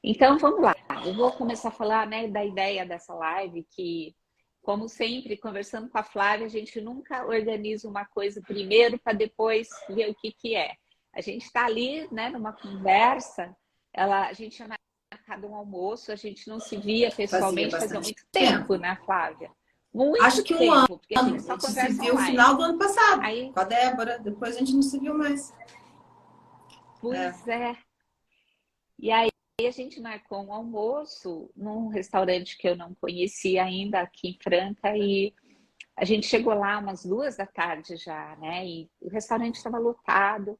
Então, vamos lá. Eu vou começar a falar, né, da ideia dessa live, que, como sempre, conversando com a Flávia, a gente nunca organiza uma coisa primeiro para depois ver o que é. A gente está ali, né, numa conversa, a gente tinha marcado um almoço, a gente não se via pessoalmente fazia muito tempo, né, Flávia? Acho Muito que um tempo, porque a ano. gente A só gente se conversa viu no online. final do ano passado, Aí, com a Débora. Depois a gente não se viu mais. pois é. E aí a gente marcou um almoço num restaurante que eu não conhecia ainda aqui em Franca e a gente chegou lá umas 2 da tarde já, né? E o restaurante estava lotado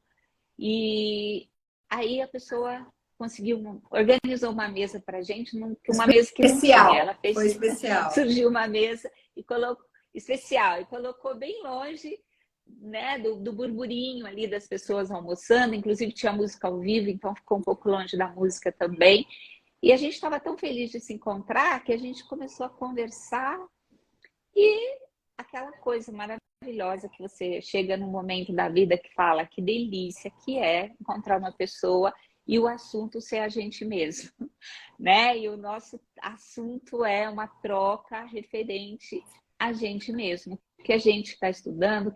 e aí a pessoa conseguiu, organizou uma mesa para a gente, uma mesa que não tinha. Especial. Ela fez, Foi especial. surgiu uma mesa e colocou especial e colocou bem longe, né, do burburinho ali das pessoas almoçando, inclusive tinha música ao vivo, então ficou um pouco longe da música também. E a gente estava tão feliz de se encontrar que a gente começou a conversar e aquela coisa maravilhosa que você chega num momento da vida que fala que delícia que é encontrar uma pessoa e o assunto ser a gente mesmo, né? E o nosso assunto é uma troca referente a gente mesmo, que a gente está estudando,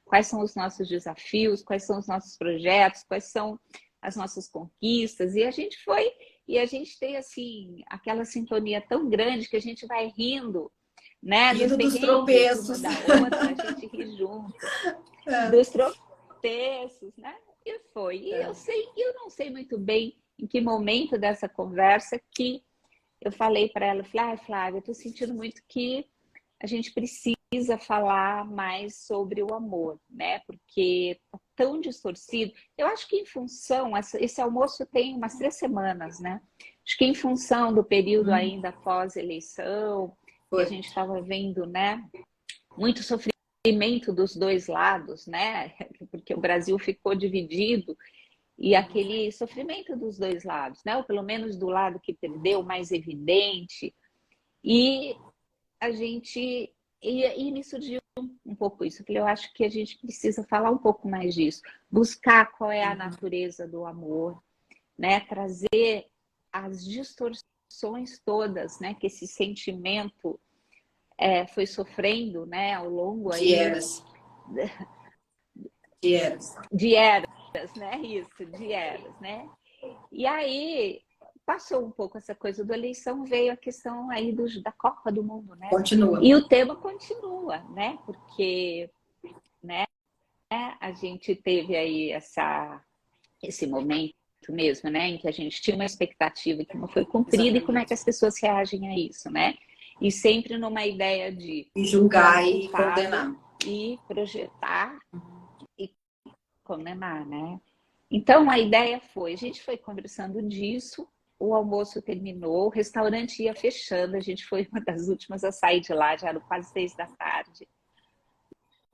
quais são os nossos desafios, quais são os nossos projetos, quais são as nossas conquistas, e a gente tem assim aquela sintonia tão grande que a gente vai rindo, né, dos Rindo dos perrengues uma tropeços. da outra, a gente ri junto, dos tropeços, né? E foi. Eu não sei muito bem em que momento dessa conversa que eu falei para ela, falei, Flávia, eu estou sentindo muito que a gente precisa falar mais sobre o amor, né? Porque tá tão distorcido. Eu acho que em função, esse almoço tem umas 3 semanas, né? Acho que em função do período ainda pós-eleição, que a Foi. gente estava vendo, né? Muito sofrimento dos dois lados, né? Porque o Brasil ficou dividido e aquele sofrimento dos dois lados, né? Ou pelo menos do lado que perdeu, mais evidente. E a gente e me surgiu um pouco isso. Eu acho que a gente precisa falar um pouco mais disso, buscar qual é a natureza do amor, né? Trazer as distorções todas, né? Que esse sentimento foi sofrendo, né? Ao longo De aí eras. De eras. de eras, né? Isso, de eras, né? E aí passou um pouco essa coisa da eleição, veio a questão aí da Copa do Mundo, né? Continua. E o tema continua, né? Porque, né, a gente teve aí esse momento mesmo, né, em que a gente tinha uma expectativa que não foi cumprida. Exatamente. E como é que as pessoas reagem a isso, né? E sempre numa ideia de e julgar e condenar. E projetar e condenar, né? Então, a ideia foi, a gente foi conversando disso, o almoço terminou, o restaurante ia fechando, a gente foi uma das últimas a sair de lá, já era quase 6 da tarde.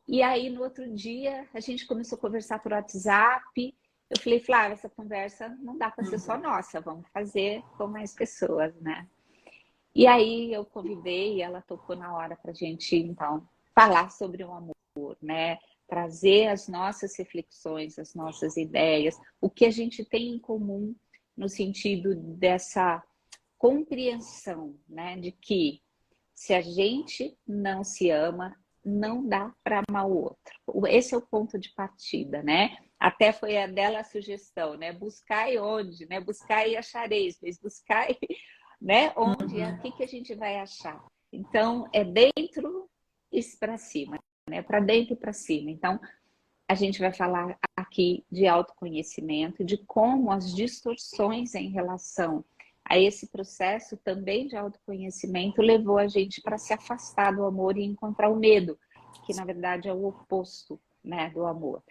E aí, no outro dia, a gente começou a conversar por WhatsApp. Eu falei, Flávia, essa conversa não dá para ser só nossa, vamos fazer com mais pessoas, né? E aí eu convidei e ela topou na hora para a gente, então, falar sobre o amor, né? Trazer as nossas reflexões, as nossas ideias, o que a gente tem em comum no sentido dessa compreensão, né? De que se a gente não se ama, não dá para amar o outro. Esse é o ponto de partida, né? Até foi a dela a sugestão, né? Buscai onde, né? Buscai e achareis, mas buscai, né? Onde, o que a gente vai achar? Então, é dentro e para cima, né? Para dentro e para cima. Então, a gente vai falar aqui de autoconhecimento, de como as distorções em relação a esse processo também de autoconhecimento levou a gente para se afastar do amor e encontrar o medo, que na verdade é o oposto, né, do amor.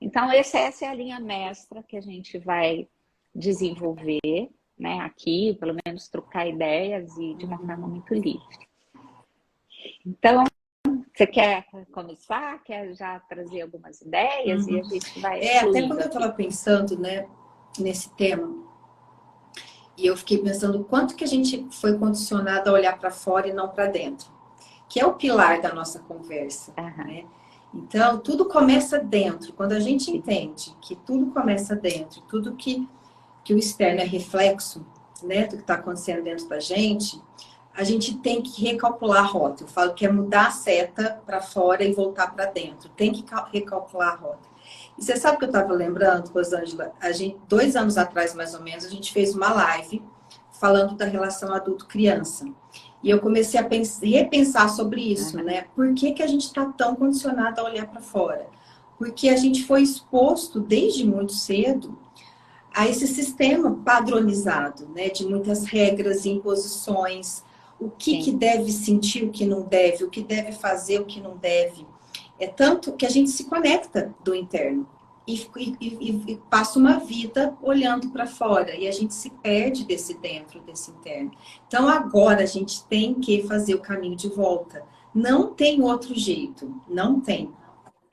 Então, essa é a linha mestra que a gente vai desenvolver, né, aqui, pelo menos trocar ideias e de uma forma muito livre. Então, você quer começar? Quer já trazer algumas ideias? E a gente vai até quando eu estava pensando, né, nesse tema, e eu fiquei pensando o quanto que a gente foi condicionado a olhar para fora e não para dentro, que é o pilar da nossa conversa, né? Então, tudo começa dentro. Quando a gente entende que tudo começa dentro, tudo que o externo é reflexo, né, do que está acontecendo dentro da gente, a gente tem que recalcular a rota. Eu falo que é mudar a seta para fora e voltar para dentro. Tem que recalcular a rota. E você sabe que eu estava lembrando, Rosângela, 2 anos atrás, mais ou menos, a gente fez uma live falando da relação adulto-criança. E eu comecei a repensar sobre isso, né? Por que a gente está tão condicionado a olhar para fora? Porque a gente foi exposto desde muito cedo a esse sistema padronizado, né? De muitas regras, imposições, o que deve sentir, o que não deve, o que deve fazer, o que não deve. É tanto que a gente se conecta do interno e passa uma vida olhando para fora e a gente se perde desse dentro, desse interno. Então agora a gente tem que fazer o caminho de volta. Não tem outro jeito, não tem.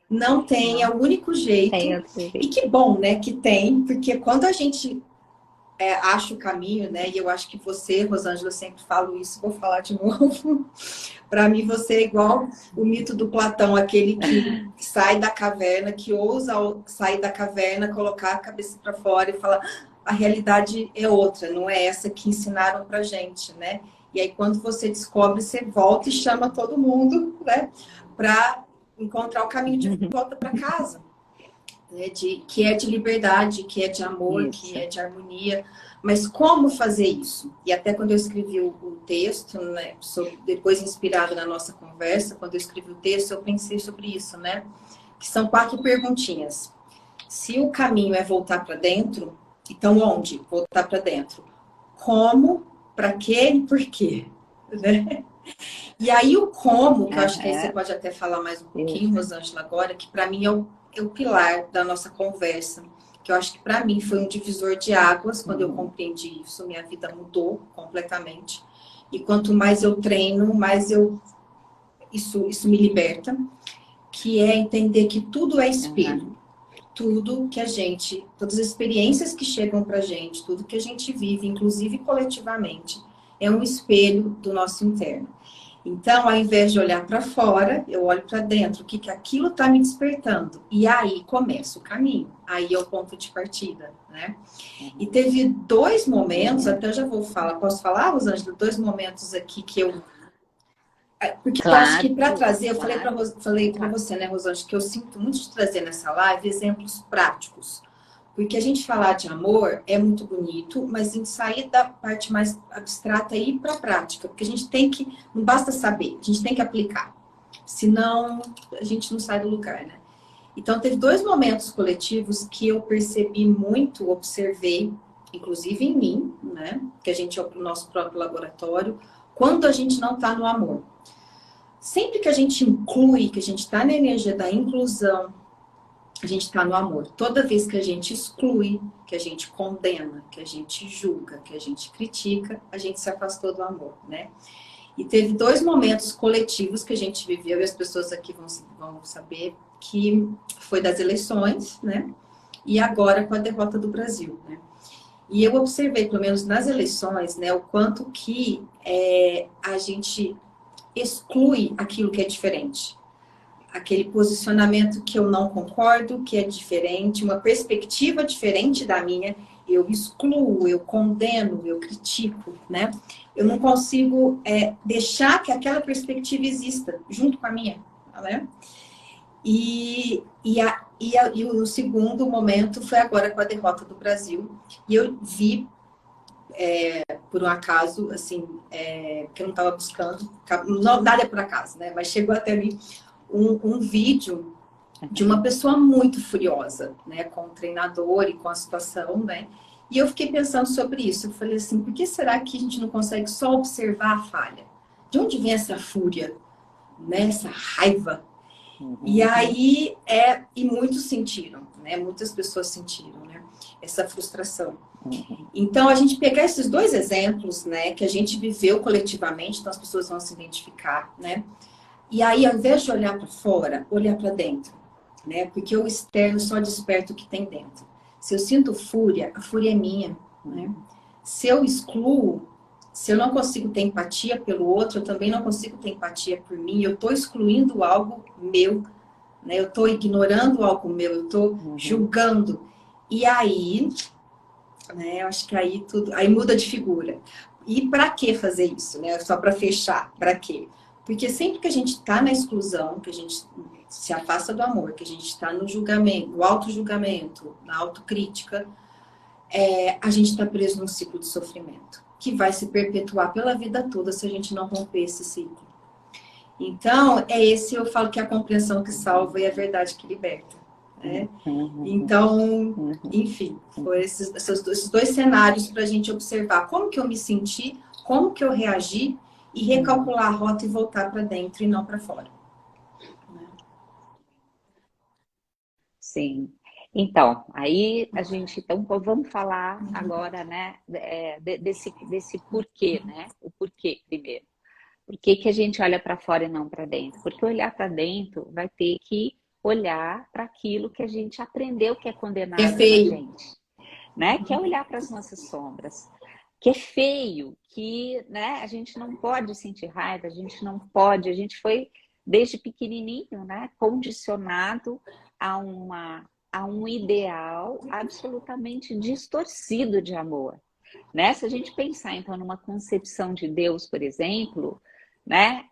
Não tem, é o único jeito. E que bom, né, que tem, porque quando a gente acha o caminho, né, e eu acho que você, Rosângela, eu sempre falo isso, vou falar de novo. Para mim, você é igual o mito do Platão, aquele que sai da caverna, que ousa sair da caverna, colocar a cabeça para fora e falar: a realidade é outra, não é essa que ensinaram para gente, né? E aí, quando você descobre, você volta e chama todo mundo, né, para encontrar o caminho de volta para casa, né? Que é de liberdade, que é de amor, isso, que é de harmonia. Mas como fazer isso? E até quando eu escrevi o texto, né, depois inspirado na nossa conversa, quando eu escrevi o texto, eu pensei sobre isso, né? Que são 4 perguntinhas. Se o caminho é voltar para dentro, então onde? Voltar para dentro. Como, para quê e por quê? Né? E aí o como, que eu acho que aí você pode até falar mais um pouquinho, Rosângela, agora, que para mim é o pilar da nossa conversa, que eu acho que para mim foi um divisor de águas. Quando eu compreendi isso, minha vida mudou completamente. E quanto mais eu treino, mais isso me liberta, que é entender que tudo é espelho. Tudo que todas as experiências que chegam pra gente, tudo que a gente vive, inclusive coletivamente, é um espelho do nosso interno. Então, ao invés de olhar para fora, eu olho para dentro, o que aquilo está me despertando. E aí começa o caminho. Aí é o ponto de partida, né? E teve 2 momentos, até eu já vou falar. Posso falar, Rosângela? 2 momentos aqui que eu... Porque claro, eu acho que para trazer, eu falei para você, né, Rosângela, que eu sinto muito de trazer nessa live exemplos práticos. Porque a gente falar de amor é muito bonito, mas a gente sair da parte mais abstrata e ir para a prática. Porque a gente tem que, não basta saber, a gente tem que aplicar. Senão, a gente não sai do lugar, né? Então, teve 2 momentos coletivos que eu percebi muito, observei, inclusive em mim, né? Que a gente é o nosso próprio laboratório, quando a gente não está no amor. Sempre que a gente inclui, que a gente está na energia da inclusão, a gente está no amor. Toda vez que a gente exclui, que a gente condena, que a gente julga, que a gente critica, a gente se afastou do amor, né? E teve 2 momentos coletivos que a gente viveu, e as pessoas aqui vão saber, que foi das eleições, né? E agora com a derrota do Brasil, né? E eu observei, pelo menos nas eleições, né, o quanto que a gente exclui aquilo que é diferente. Aquele posicionamento que eu não concordo, que é diferente, uma perspectiva diferente da minha, eu excluo, eu condeno, eu critico, né? Eu não consigo deixar que aquela perspectiva exista junto com a minha, né? E o segundo momento foi agora com a derrota do Brasil. E eu vi, por um acaso, assim, que eu não estava buscando, nada é por acaso, né? Mas chegou até mim um vídeo de uma pessoa muito furiosa, né, com o treinador e com a situação, né, e eu fiquei pensando sobre isso. Eu falei assim, por que será que a gente não consegue só observar a falha? De onde vem essa fúria, né, essa raiva? E aí, e muitos sentiram, né, muitas pessoas sentiram, né, essa frustração. Então, a gente pegar esses 2 exemplos, né, que a gente viveu coletivamente, então as pessoas vão se identificar, né, e aí, ao invés de olhar para fora, olhar para dentro, né? Porque o externo só desperta o que tem dentro. Se eu sinto fúria, a fúria é minha, né? Se eu excluo, se eu não consigo ter empatia pelo outro, eu também não consigo ter empatia por mim. Eu estou excluindo algo meu, né? Eu estou ignorando algo meu, eu estou julgando. E aí, né? Eu acho que aí tudo, aí muda de figura. E para que fazer isso, né? Só para fechar, para quê? Porque sempre que a gente está na exclusão, que a gente se afasta do amor, que a gente está no julgamento, no auto-julgamento, na autocrítica, a gente está preso num ciclo de sofrimento, que vai se perpetuar pela vida toda se a gente não romper esse ciclo. Então, eu falo que é a compreensão que salva e a verdade que liberta. Né? Então, enfim, foram esses dois cenários para a gente observar como que eu me senti, como que eu reagi e recalcular a rota e voltar para dentro e não para fora. Sim. Então, aí a gente, então, vamos falar agora, né, desse porquê, né? O porquê primeiro. Por que que a gente olha para fora e não para dentro? Porque olhar para dentro vai ter que olhar para aquilo que a gente aprendeu que é condenado na gente, né? Que é olhar para as nossas sombras, que é feio, que, né, a gente não pode sentir raiva, a gente não pode, a gente foi desde pequenininho, né, condicionado a um ideal absolutamente distorcido de amor, né? Se a gente pensar então numa concepção de Deus, por exemplo, né,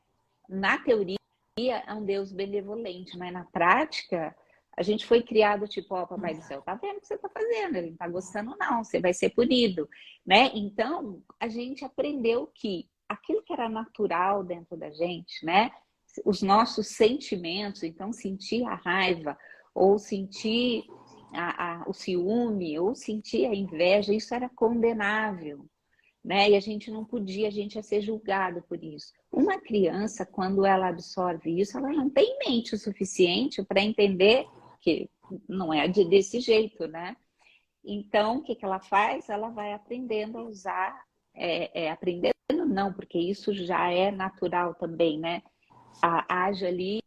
na teoria é um Deus benevolente, mas na prática a gente foi criado tipo, ó, papai do céu, tá vendo o que você tá fazendo? Ele não tá gostando não, você vai ser punido, né? Então, a gente aprendeu que aquilo que era natural dentro da gente, né? Os nossos sentimentos, então sentir a raiva, ou sentir o ciúme, ou sentir a inveja, isso era condenável, né? E a gente não podia, a gente ia ser julgado por isso. Uma criança, quando ela absorve isso, ela não tem mente o suficiente para entender que não é desse jeito, né? Então, o que ela faz? Ela vai aprendendo a usar, aprendendo não, porque isso já é natural também, né? Age ali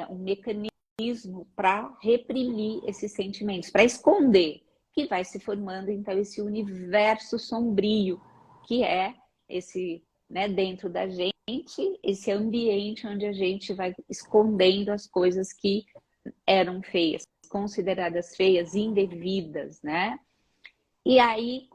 um mecanismo para reprimir esses sentimentos, para esconder, que vai se formando então esse universo sombrio, que é esse, né, dentro da gente, esse ambiente onde a gente vai escondendo as coisas que eram feias, consideradas feias, indevidas, né? E aí,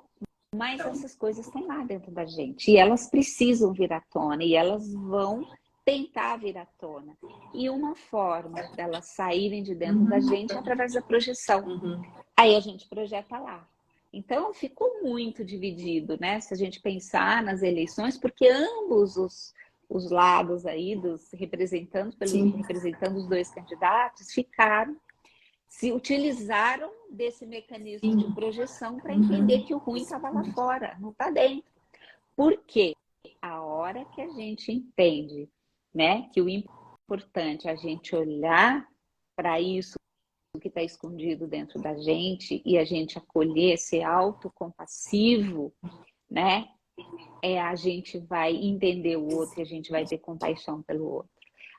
mas essas coisas estão lá dentro da gente, e elas precisam vir à tona, e elas vão tentar vir à tona. E uma forma delas saírem de dentro da gente é através da projeção. Aí a gente projeta lá. Então, ficou muito dividido, né? Se a gente pensar nas eleições, porque ambos os lados aí, representando os dois candidatos, se utilizaram desse mecanismo de projeção para entender que o ruim estava lá fora, não está dentro. Por quê? A hora que a gente entende, né, que o importante é a gente olhar para isso que está escondido dentro da gente e a gente acolher, ser autocompassivo, né? A gente vai entender o outro e a gente vai ter compaixão pelo outro.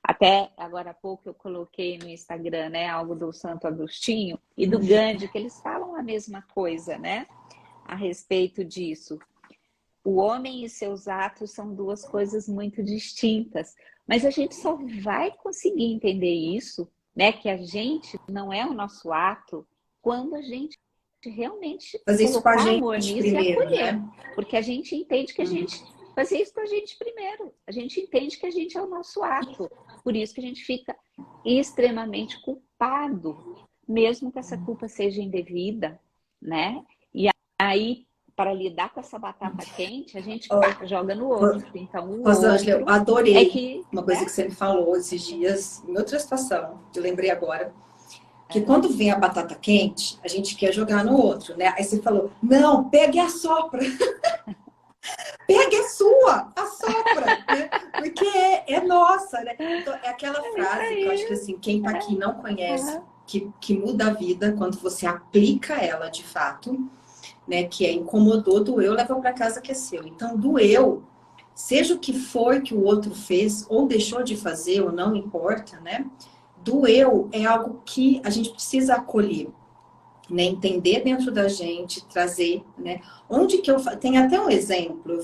Até agora há pouco eu coloquei no Instagram, né, algo do Santo Agostinho e do Gandhi, que eles falam a mesma coisa, né, a respeito disso. O homem e seus atos são duas coisas muito distintas, mas a gente só vai conseguir entender isso, né, que a gente não é o nosso ato, quando a gente realmente fazer isso com a gente amor nisso primeiro, e acolher, né? porque a gente entende que a gente fazer isso com a gente primeiro, a gente entende que a gente é o nosso ato, por isso que a gente fica extremamente culpado, mesmo que essa culpa seja indevida, né? E aí, para lidar com essa batata quente, a gente joga no outro. Então, o Rosângela, eu adorei uma coisa, né, que você me falou esses dias, em outra situação, eu lembrei agora, que quando vem a batata quente, a gente quer jogar no outro, né? Aí você falou, não, pega e assopra. Pega, é sua, assopra, né? Porque é nossa, né? Então, é aquela frase que eu acho que assim, quem tá aqui não conhece, que muda a vida quando você aplica ela de fato, né? Que é incomodou, doeu, leva para casa que é seu. Então, doeu, seja o que for que o outro fez, ou deixou de fazer, ou não importa, né? Doeu é algo que a gente precisa acolher, né? Entender dentro da gente, trazer, né? Onde que eu... Tem até um exemplo,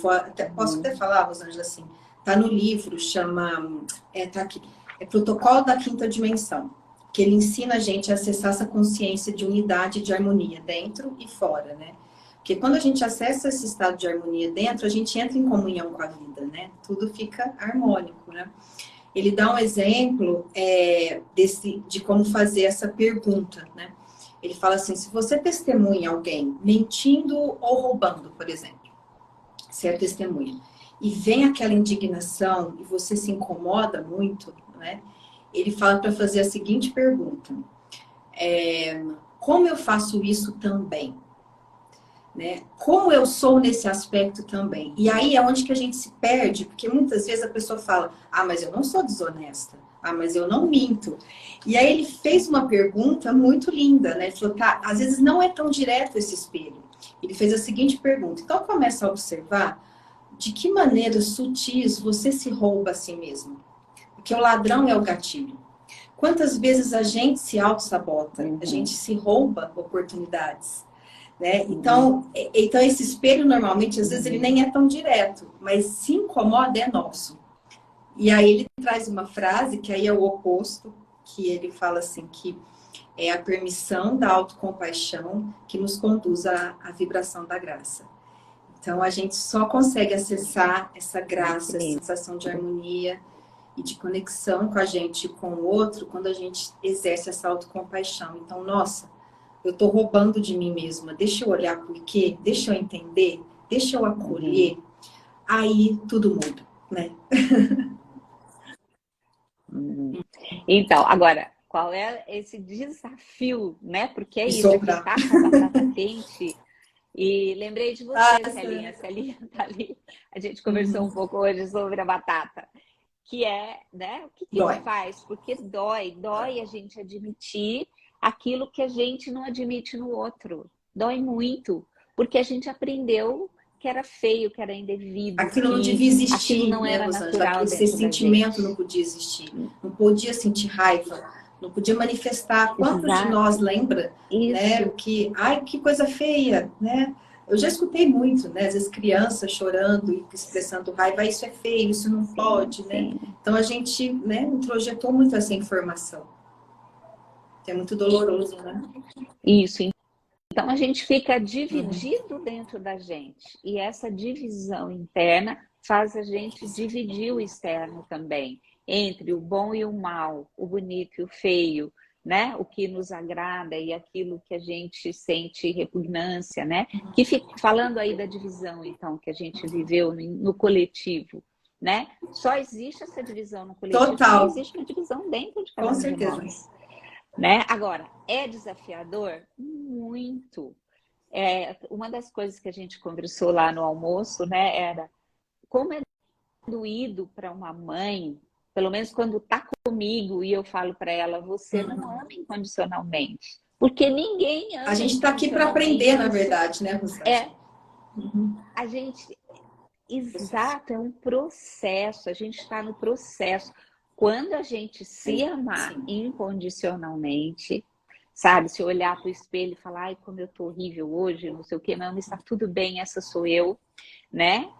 posso até falar, Rosângela, assim, tá no livro, chama... tá aqui, Protocolo da Quinta Dimensão, que ele ensina a gente a acessar essa consciência de unidade e de harmonia, dentro e fora, né? Porque quando a gente acessa esse estado de harmonia dentro, a gente entra em comunhão com a vida, né? Tudo fica harmônico, né? Ele dá um exemplo de como fazer essa pergunta, né? Ele fala assim, se você testemunha alguém mentindo ou roubando, por exemplo, você é testemunha, e vem aquela indignação e você se incomoda muito, né? Ele fala para fazer a seguinte pergunta, como eu faço isso também? Né? Como eu sou nesse aspecto também? E aí é onde que a gente se perde, porque muitas vezes a pessoa fala, ah, mas eu não sou desonesta, ah, mas eu não minto. E aí ele fez uma pergunta muito linda, né? Ele falou, tá, às vezes não é tão direto esse espelho. Ele fez a seguinte pergunta, então começa a observar de que maneiras sutis você se rouba a si mesmo. Porque o ladrão é o gatilho. Quantas vezes a gente se auto-sabota, a gente se rouba oportunidades. Né? Então esse espelho normalmente, às vezes, ele nem é tão direto, mas se incomoda é nosso. E aí ele traz uma frase que aí é o oposto, que ele fala assim, que é a permissão da autocompaixão que nos conduz à vibração da graça. Então a gente só consegue acessar essa graça, essa sensação de harmonia e de conexão com a gente e com o outro quando a gente exerce essa autocompaixão. Então, nossa, eu estou roubando de mim mesma, deixa eu olhar por quê, deixa eu entender, deixa eu acolher, aí tudo muda, né? Então, agora, qual é esse desafio, né? Porque é isso, aqui tá com a batata quente. E lembrei de você, Celinha. Celinha tá ali. A gente conversou um pouco hoje sobre a batata. Que é, né? O que faz? Porque dói a gente admitir aquilo que a gente não admite no outro. Dói muito, porque a gente aprendeu que era feio, que era indevido. Aquilo não devia existir, aquilo não era natural. Aquele sentimento não podia existir. Não podia sentir raiva, não podia manifestar. Quantos de nós lembra, né? Ai, que coisa feia, né? Eu já escutei muito, né? Às vezes criança chorando e expressando raiva, isso é feio, isso não pode, né? Então a gente, né, introjetou muito essa informação. É muito doloroso, né? Isso. Então a gente fica dividido dentro da gente. E essa divisão interna faz a gente dividir o externo também, entre o bom e o mal, o bonito e o feio, né? O que nos agrada e aquilo que a gente sente repugnância, né? Que falando aí da divisão, então, que a gente viveu no coletivo, né? Só existe essa divisão no coletivo, Total. Só existe uma divisão dentro de cada um de nós, né? Agora, é desafiador? Muito. Uma das coisas que a gente conversou lá no almoço, né, era como é doído para uma mãe, pelo menos quando está comigo e eu falo para ela, você não ama incondicionalmente. Porque ninguém ama. A gente está aqui para aprender, na verdade, né, Rosângela? A gente... Exato, é um processo, a gente está no processo. Quando a gente se amar incondicionalmente, sabe, se olhar para o espelho e falar, ai, como eu tô horrível hoje, não sei o quê, não, está tudo bem, essa sou eu, né?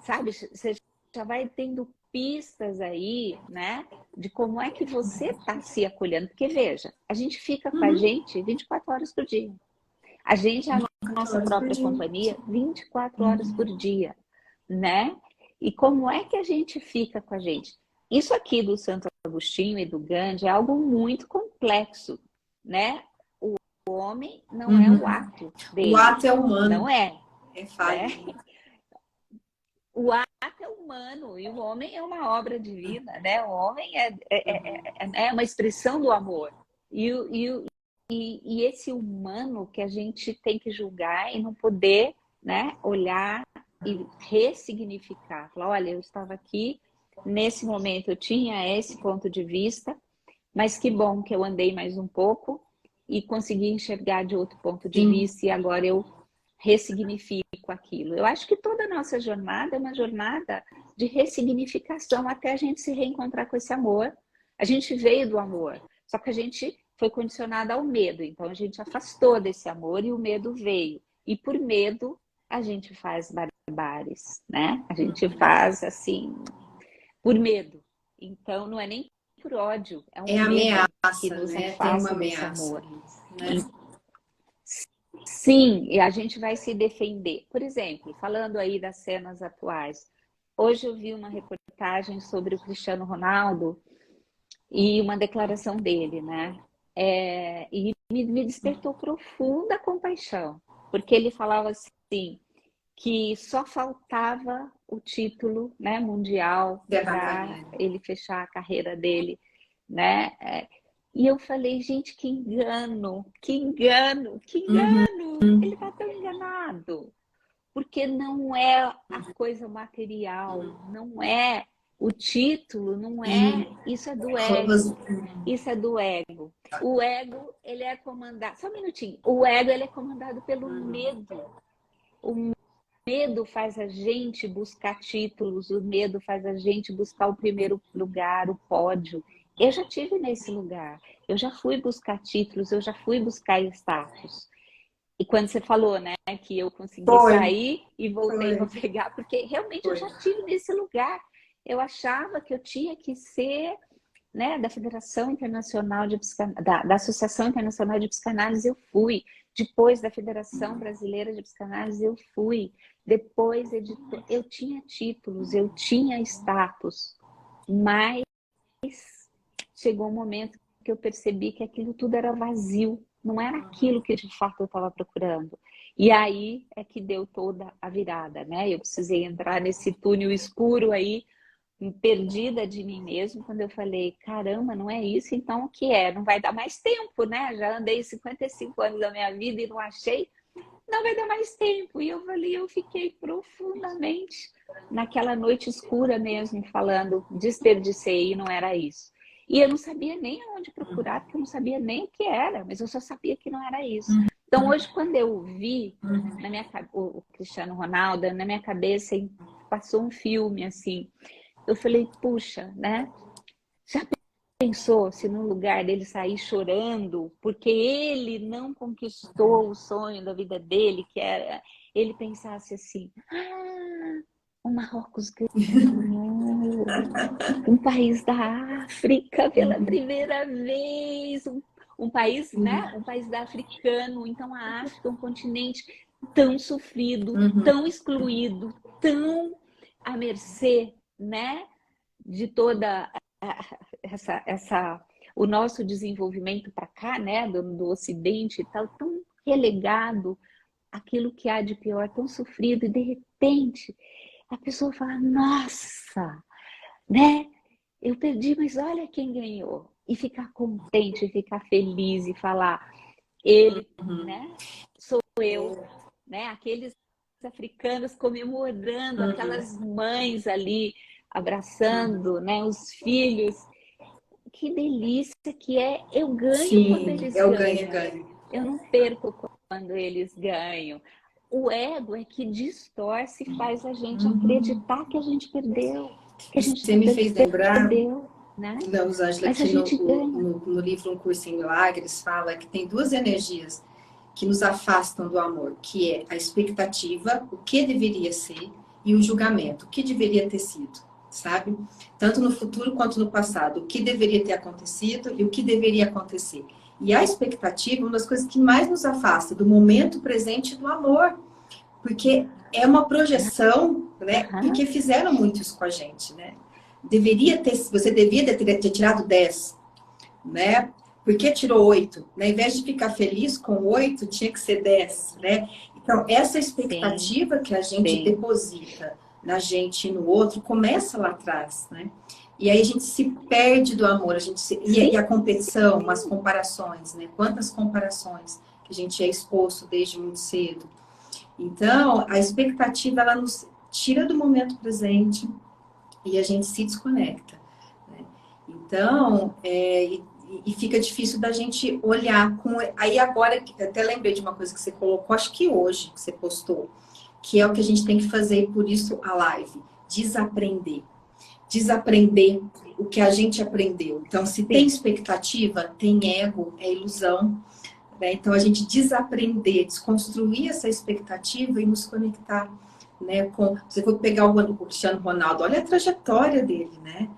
Sabe, você já vai tendo pistas aí, né, de como é que você está se acolhendo. Porque, veja, a gente fica com a gente 24 horas por dia. A gente é a nossa própria companhia 24 horas por dia, né? E como é que a gente fica com a gente? Isso aqui do Santo Agostinho e do Gandhi é algo muito complexo, né? O homem não é o ato dele. O ato é humano. Não é. É falho. Né? O ato é humano e o homem é uma obra divina, né? O homem é uma expressão do amor. E esse humano que a gente tem que julgar e não poder, né, olhar e ressignificar. Falar, olha, eu estava aqui, nesse momento eu tinha esse ponto de vista, mas que bom que eu andei mais um pouco e consegui enxergar de outro ponto de vista e agora eu ressignifico aquilo. Eu acho que toda a nossa jornada é uma jornada de ressignificação até a gente se reencontrar com esse amor. A gente veio do amor, só que a gente foi condicionada ao medo. Então, a gente afastou desse amor e o medo veio. E por medo, a gente faz barbáries, né? A gente faz, assim, por medo. Então, não é nem por ódio. É um medo ameaça, que nos né? afasta Tem uma desse ameaça, amor. né? Sim, e a gente vai se defender. Por exemplo, falando aí das cenas atuais, hoje eu vi uma reportagem sobre o Cristiano Ronaldo e uma declaração dele, né? E me despertou profunda compaixão, porque ele falava assim, que só faltava o título, né, mundial Derrar a para carreira. ele fechar a carreira dele, né? E eu falei, gente, que engano, que engano, que Uhum. engano! Ele está tão enganado, porque não é a coisa material, não é o título, não é, E isso é do você- ego, isso é do ego. O ego, ele é comandado, só um minutinho, o ego, ele é comandado pelo medo. O medo faz a gente buscar títulos, o medo faz a gente buscar o primeiro lugar, o pódio. Eu já tive nesse lugar, eu já fui buscar títulos, eu já fui buscar status. E quando você falou, né, que eu consegui foi, sair e voltei para foi, pegar, porque realmente eu foi. já tive nesse lugar. Eu achava que eu tinha que ser, né, da Federação Internacional de Psicanálise, da Associação Internacional de Psicanálise, eu fui. Depois da Federação Brasileira de Psicanálise, eu fui. Depois, eu tinha títulos, eu tinha status, mas chegou um momento que eu percebi que aquilo tudo era vazio, não era aquilo que de fato eu estava procurando. E aí é que deu toda a virada, né? Eu precisei entrar nesse túnel escuro aí, perdida de mim mesmo, quando eu falei, caramba, não é isso, então o que é? Não vai dar mais tempo, né? Já andei 55 anos da minha vida e não achei, não vai dar mais tempo. E eu falei, eu fiquei profundamente naquela noite escura mesmo, falando, desperdicei e não era isso. E eu não sabia nem aonde procurar, porque eu não sabia nem o que era, mas eu só sabia que não era isso. Então hoje, quando eu vi na minha, o Cristiano Ronaldo, na minha cabeça passou um filme assim, eu falei, puxa, né? Já pensou se no lugar dele sair chorando porque ele não conquistou o sonho da vida dele, que era ele pensasse assim: ah, o Marrocos ganhou, um país da África pela primeira vez, um país, né? Um país da africano. Então a África é um continente tão sofrido, Uhum. tão excluído, tão à mercê, né? De toda o nosso desenvolvimento para cá, né, do Ocidente e tal, tão relegado, aquilo que há de pior, tão sofrido, e de repente a pessoa fala, nossa, né, eu perdi, mas olha quem ganhou. E ficar contente, ficar feliz e falar, ele, né, sou eu, né, aqueles africanos comemorando, aquelas mães ali abraçando, né, os filhos. Que delícia que é, eu ganho quando Sim, eles é o ganham, ganha-ganha. eu não perco quando eles ganham. O ego é que distorce e faz a gente acreditar que a gente perdeu, que a gente Você me fez lembrar, perdeu, né? Rosângela, Mas a que no, gente ganha. no livro Um Curso em Milagres fala que tem duas energias que nos afastam do amor, que é a expectativa, o que deveria ser, e o julgamento, o que deveria ter sido, sabe? Tanto no futuro quanto no passado, o que deveria ter acontecido e o que deveria acontecer. E a expectativa é uma das coisas que mais nos afasta do momento presente do amor, porque é uma projeção, né? Uhum. Porque fizeram muito isso com a gente, né? Você devia ter tirado 10, né? Por que tirou 8? Né? Ao invés de ficar feliz com 8, tinha que ser 10, né? Então, essa Sim, expectativa que a gente sim. deposita na gente e no outro começa lá atrás, né? E aí a gente se perde do amor, e Sim, a competição, as comparações, né? Quantas comparações que a gente é exposto desde muito cedo. Então, a expectativa, ela nos tira do momento presente e a gente se desconecta, né? Então, e fica difícil da gente olhar com... Aí agora, até lembrei de uma coisa que você colocou, acho que hoje, que você postou, que é o que a gente tem que fazer, e por isso a live, desaprender. Desaprender o que a gente aprendeu. Então, se tem sim. expectativa, tem ego, é ilusão, né? Então, a gente desaprender, desconstruir essa expectativa e nos conectar, né, com... Você for pegar o Cristiano Ronaldo, olha a trajetória dele, né?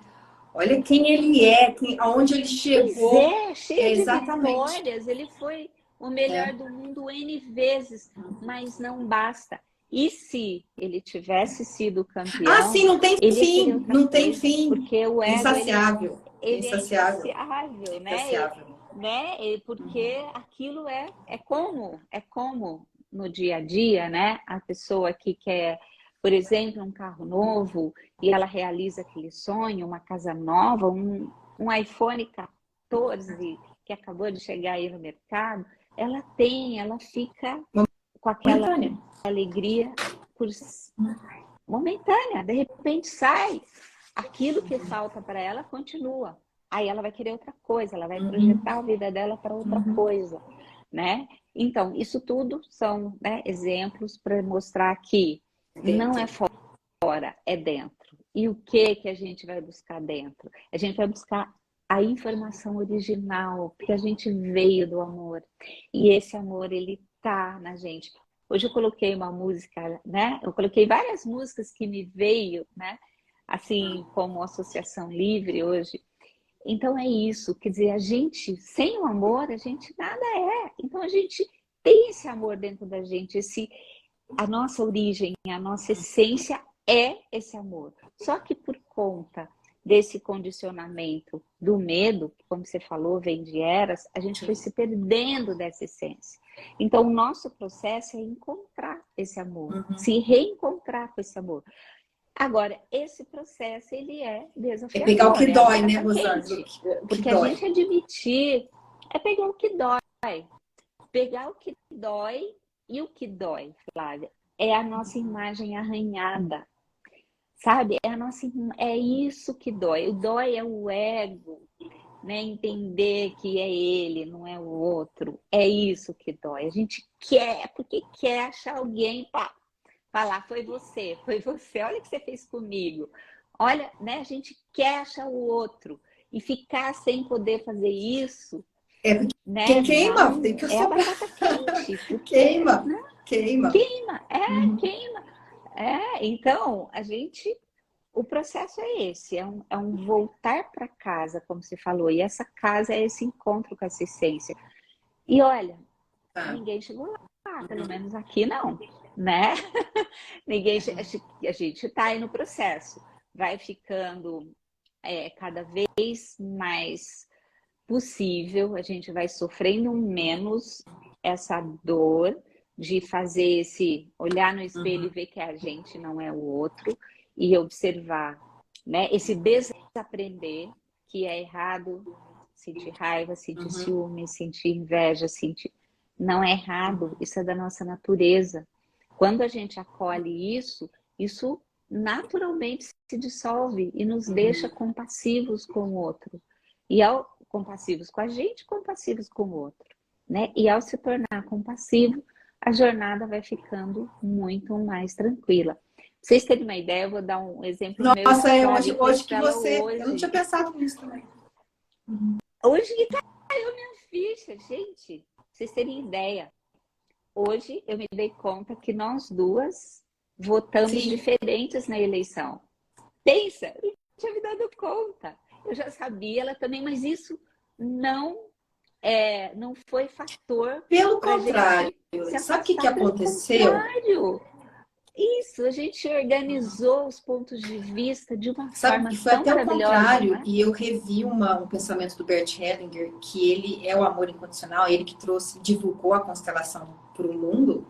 Olha quem ele é, aonde ele Pois chegou. é, cheio É de exatamente. vitórias. Ele foi o melhor do mundo N vezes, mas não basta. E se ele tivesse sido campeão... Ah, sim, não tem fim, não tem coisa, fim. porque o ego, Insaciável. ele é Insaciável. insaciável, né? Insaciável. Porque aquilo é como no dia a dia, né? A pessoa que quer, por exemplo, um carro novo e ela realiza aquele sonho, uma casa nova, um iPhone 14 que acabou de chegar aí no mercado, ela fica com aquela alegria momentânea, de repente sai, aquilo que falta para ela continua. Aí ela vai querer outra coisa, ela vai projetar a vida dela para outra coisa, né? Então, isso tudo são, né, exemplos para mostrar que não é fora, é dentro. E o que a gente vai buscar dentro? A gente vai buscar a informação original, porque a gente veio do amor. E esse amor, ele tá na gente. Hoje eu coloquei uma música, né? Eu coloquei várias músicas que me veio, né? Assim, como Associação Livre hoje. Então é isso, quer dizer, a gente, sem o amor, a gente nada é. Então a gente tem esse amor dentro da gente, a nossa origem, a nossa essência é esse amor. Só que por conta desse condicionamento do medo, que como você falou, vem de eras, a gente foi se perdendo dessa essência. Então o nosso processo é encontrar esse amor, se reencontrar com esse amor. Agora, esse processo, ele é desafiador. É pegar o que dói, né, Rosângela? Porque a gente admitir, é pegar o que dói. Pegar o que dói, e o que dói, Flávia, é a nossa imagem arranhada. Sabe? É isso que dói. O dói é o ego, né? Entender que é ele, não é o outro. É isso que dói. A gente quer, porque quer achar alguém para falar, foi você, olha o que você fez comigo. Olha, né? A gente quer achar o outro e ficar sem poder fazer isso. Né? Queima, não, tem que a batata quente. Porque, queima, né? queima. Queima. Então, o processo é esse, é um voltar para casa, como você falou, e essa casa é esse encontro com essa essência. E olha, ninguém chegou lá, pelo menos aqui não, né? A gente está aí no processo, vai ficando cada vez mais possível, a gente vai sofrendo menos essa dor de fazer olhar no espelho e ver que a gente não é o outro e observar, né? Esse desaprender que é errado, sentir raiva, sentir ciúme, sentir inveja, não é errado, isso é da nossa natureza. Quando a gente acolhe isso naturalmente se dissolve e nos deixa compassivos com o outro. E compassivos com a gente, compassivos com o outro, né? E ao se tornar compassivo, a jornada vai ficando muito mais tranquila. Pra vocês terem uma ideia, eu vou dar um exemplo meu. Nossa, hoje que você... Hoje. Eu não tinha pensado nisso também. Hoje que caiu minha ficha, gente. Pra vocês terem ideia. Hoje eu me dei conta que nós duas votamos diferentes na eleição. Pensa, eu não tinha me dado conta. Eu já sabia, ela também, mas isso não foi fator. Pelo contrário, sabe o que aconteceu? Isso, a gente organizou os pontos de vista de uma forma foi tão até o contrário, né? E eu revi um pensamento do Bert Hellinger, que ele é o amor incondicional, ele que divulgou a constelação para o mundo.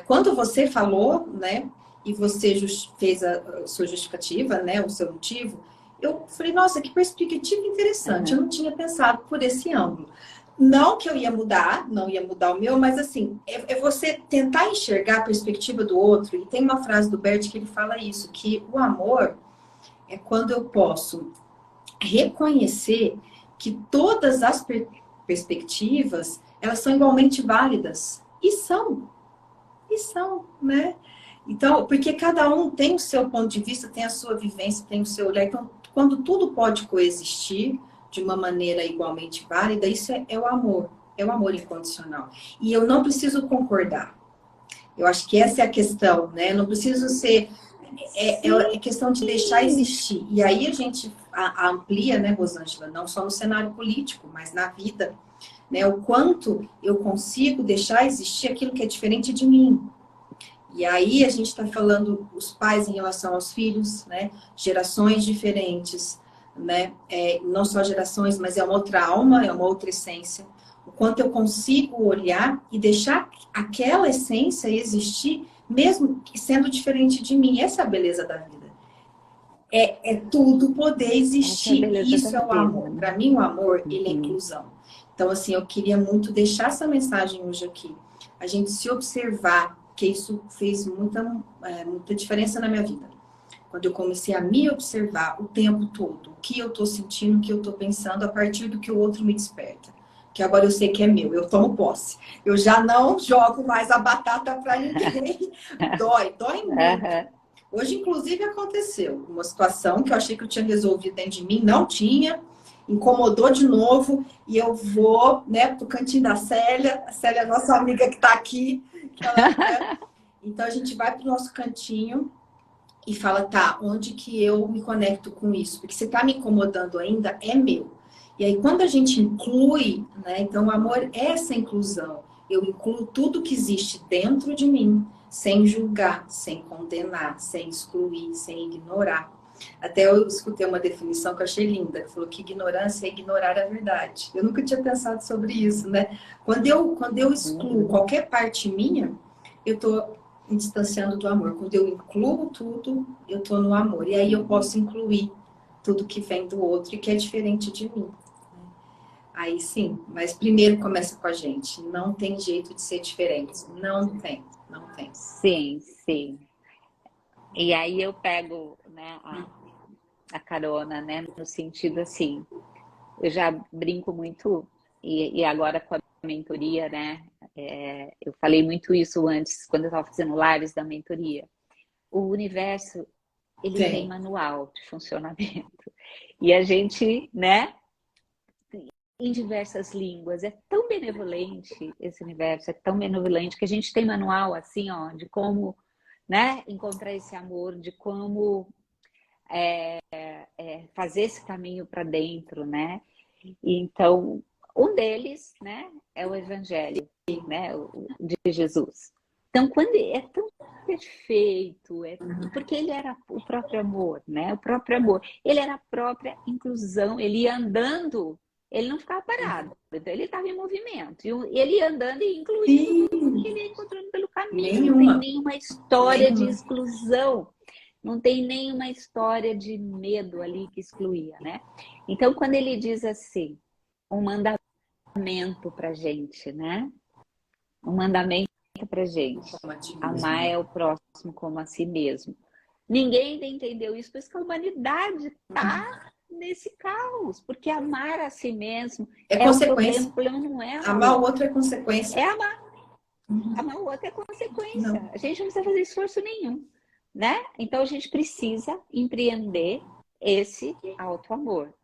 Quando você falou, né, e você fez a sua justificativa, né, o seu motivo, eu falei, nossa, que perspectiva interessante, eu não tinha pensado por esse ângulo. Não que eu não ia mudar o meu, mas assim, é você tentar enxergar a perspectiva do outro. E tem uma frase do Bert que ele fala isso, que o amor é quando eu posso reconhecer que todas as perspectivas, elas são igualmente válidas. E são, né? Então, porque cada um tem o seu ponto de vista, tem a sua vivência, tem o seu olhar. Então, quando tudo pode coexistir de uma maneira igualmente válida, isso é o amor incondicional. E eu não preciso concordar. Eu acho que essa é a questão, né? Não preciso ser... É questão de deixar existir. E aí a gente amplia, né, Rosângela? Não só no cenário político, mas na vida. né? O quanto eu consigo deixar existir aquilo que é diferente de mim. E aí a gente está falando os pais em relação aos filhos, né? Gerações diferentes, né? Não só gerações, mas é uma outra alma, é uma outra essência. O quanto eu consigo olhar e deixar aquela essência existir, mesmo sendo diferente de mim. Essa é a beleza da vida. É tudo poder Essa é a existir. beleza da Isso é o vida, amor. né? Para mim, o amor, ele é Uhum. inclusão. Então, assim, eu queria muito deixar essa mensagem hoje aqui. A gente se observar, que isso fez muita diferença na minha vida. Quando eu comecei a me observar o tempo todo, o que eu estou sentindo, o que eu estou pensando, a partir do que o outro me desperta. Que agora eu sei que é meu, eu tomo posse. Eu já não jogo mais a batata para ninguém. Dói muito. Aham. Hoje, inclusive, aconteceu uma situação que eu achei que eu tinha resolvido dentro de mim, não tinha, incomodou de novo, e eu vou, né, pro cantinho da Célia, a Célia é a nossa amiga que está aqui, que ela, né? Então a gente vai pro nosso cantinho e fala, tá, onde que eu me conecto com isso? Porque se tá me incomodando ainda, é meu. E aí, quando a gente inclui, né, então o amor é essa inclusão. Eu incluo tudo que existe dentro de mim, sem julgar, sem condenar, sem excluir, sem ignorar. Até eu escutei uma definição que eu achei linda, que falou que ignorância é ignorar a verdade. Eu nunca tinha pensado sobre isso, né? Quando eu excluo Uhum. qualquer parte minha, eu estou me distanciando do amor. Quando eu incluo tudo, eu estou no amor. E aí eu posso incluir tudo que vem do outro e que é diferente de mim. Aí sim, mas primeiro começa com a gente. Não tem jeito de ser diferente. Não tem, não tem. Sim, sim. E aí eu pego, né, a carona, né, no sentido assim, eu já brinco muito, e agora com a mentoria, né, eu falei muito isso antes, quando eu estava fazendo lives da mentoria. O universo, ele tem Tem. manual de funcionamento. E a gente, né, em diversas línguas, é tão benevolente esse universo, é tão benevolente que a gente tem manual assim, ó, de como, né, encontrar esse amor, de como fazer esse caminho para dentro, né? Então, um deles, né, é o Evangelho, né, de Jesus. Então, quando é tão perfeito, porque ele era o próprio amor, né? O próprio amor. Ele era a própria inclusão. Ele ia andando, ele não ficava parado. Então, ele estava em movimento. E ele ia andando e incluindo todo mundo que Sim, ele ia encontrando pelo caminho. Não tem nenhuma. nenhuma história de Nenhuma. exclusão. Não tem nenhuma história de medo ali que excluía, né? Então, quando ele diz assim, um mandamento para gente, né? Um mandamento para gente. Como a ti Amar mesmo. é o próximo como a si mesmo. Ninguém ainda entendeu isso, por isso que a humanidade está nesse caos, porque amar a si mesmo É é consequência. o problema não é amar o Amar o outro, outro é consequência. é amar o outro é consequência. Não. A gente não precisa fazer esforço nenhum, né? Então a gente precisa empreender esse auto-amor.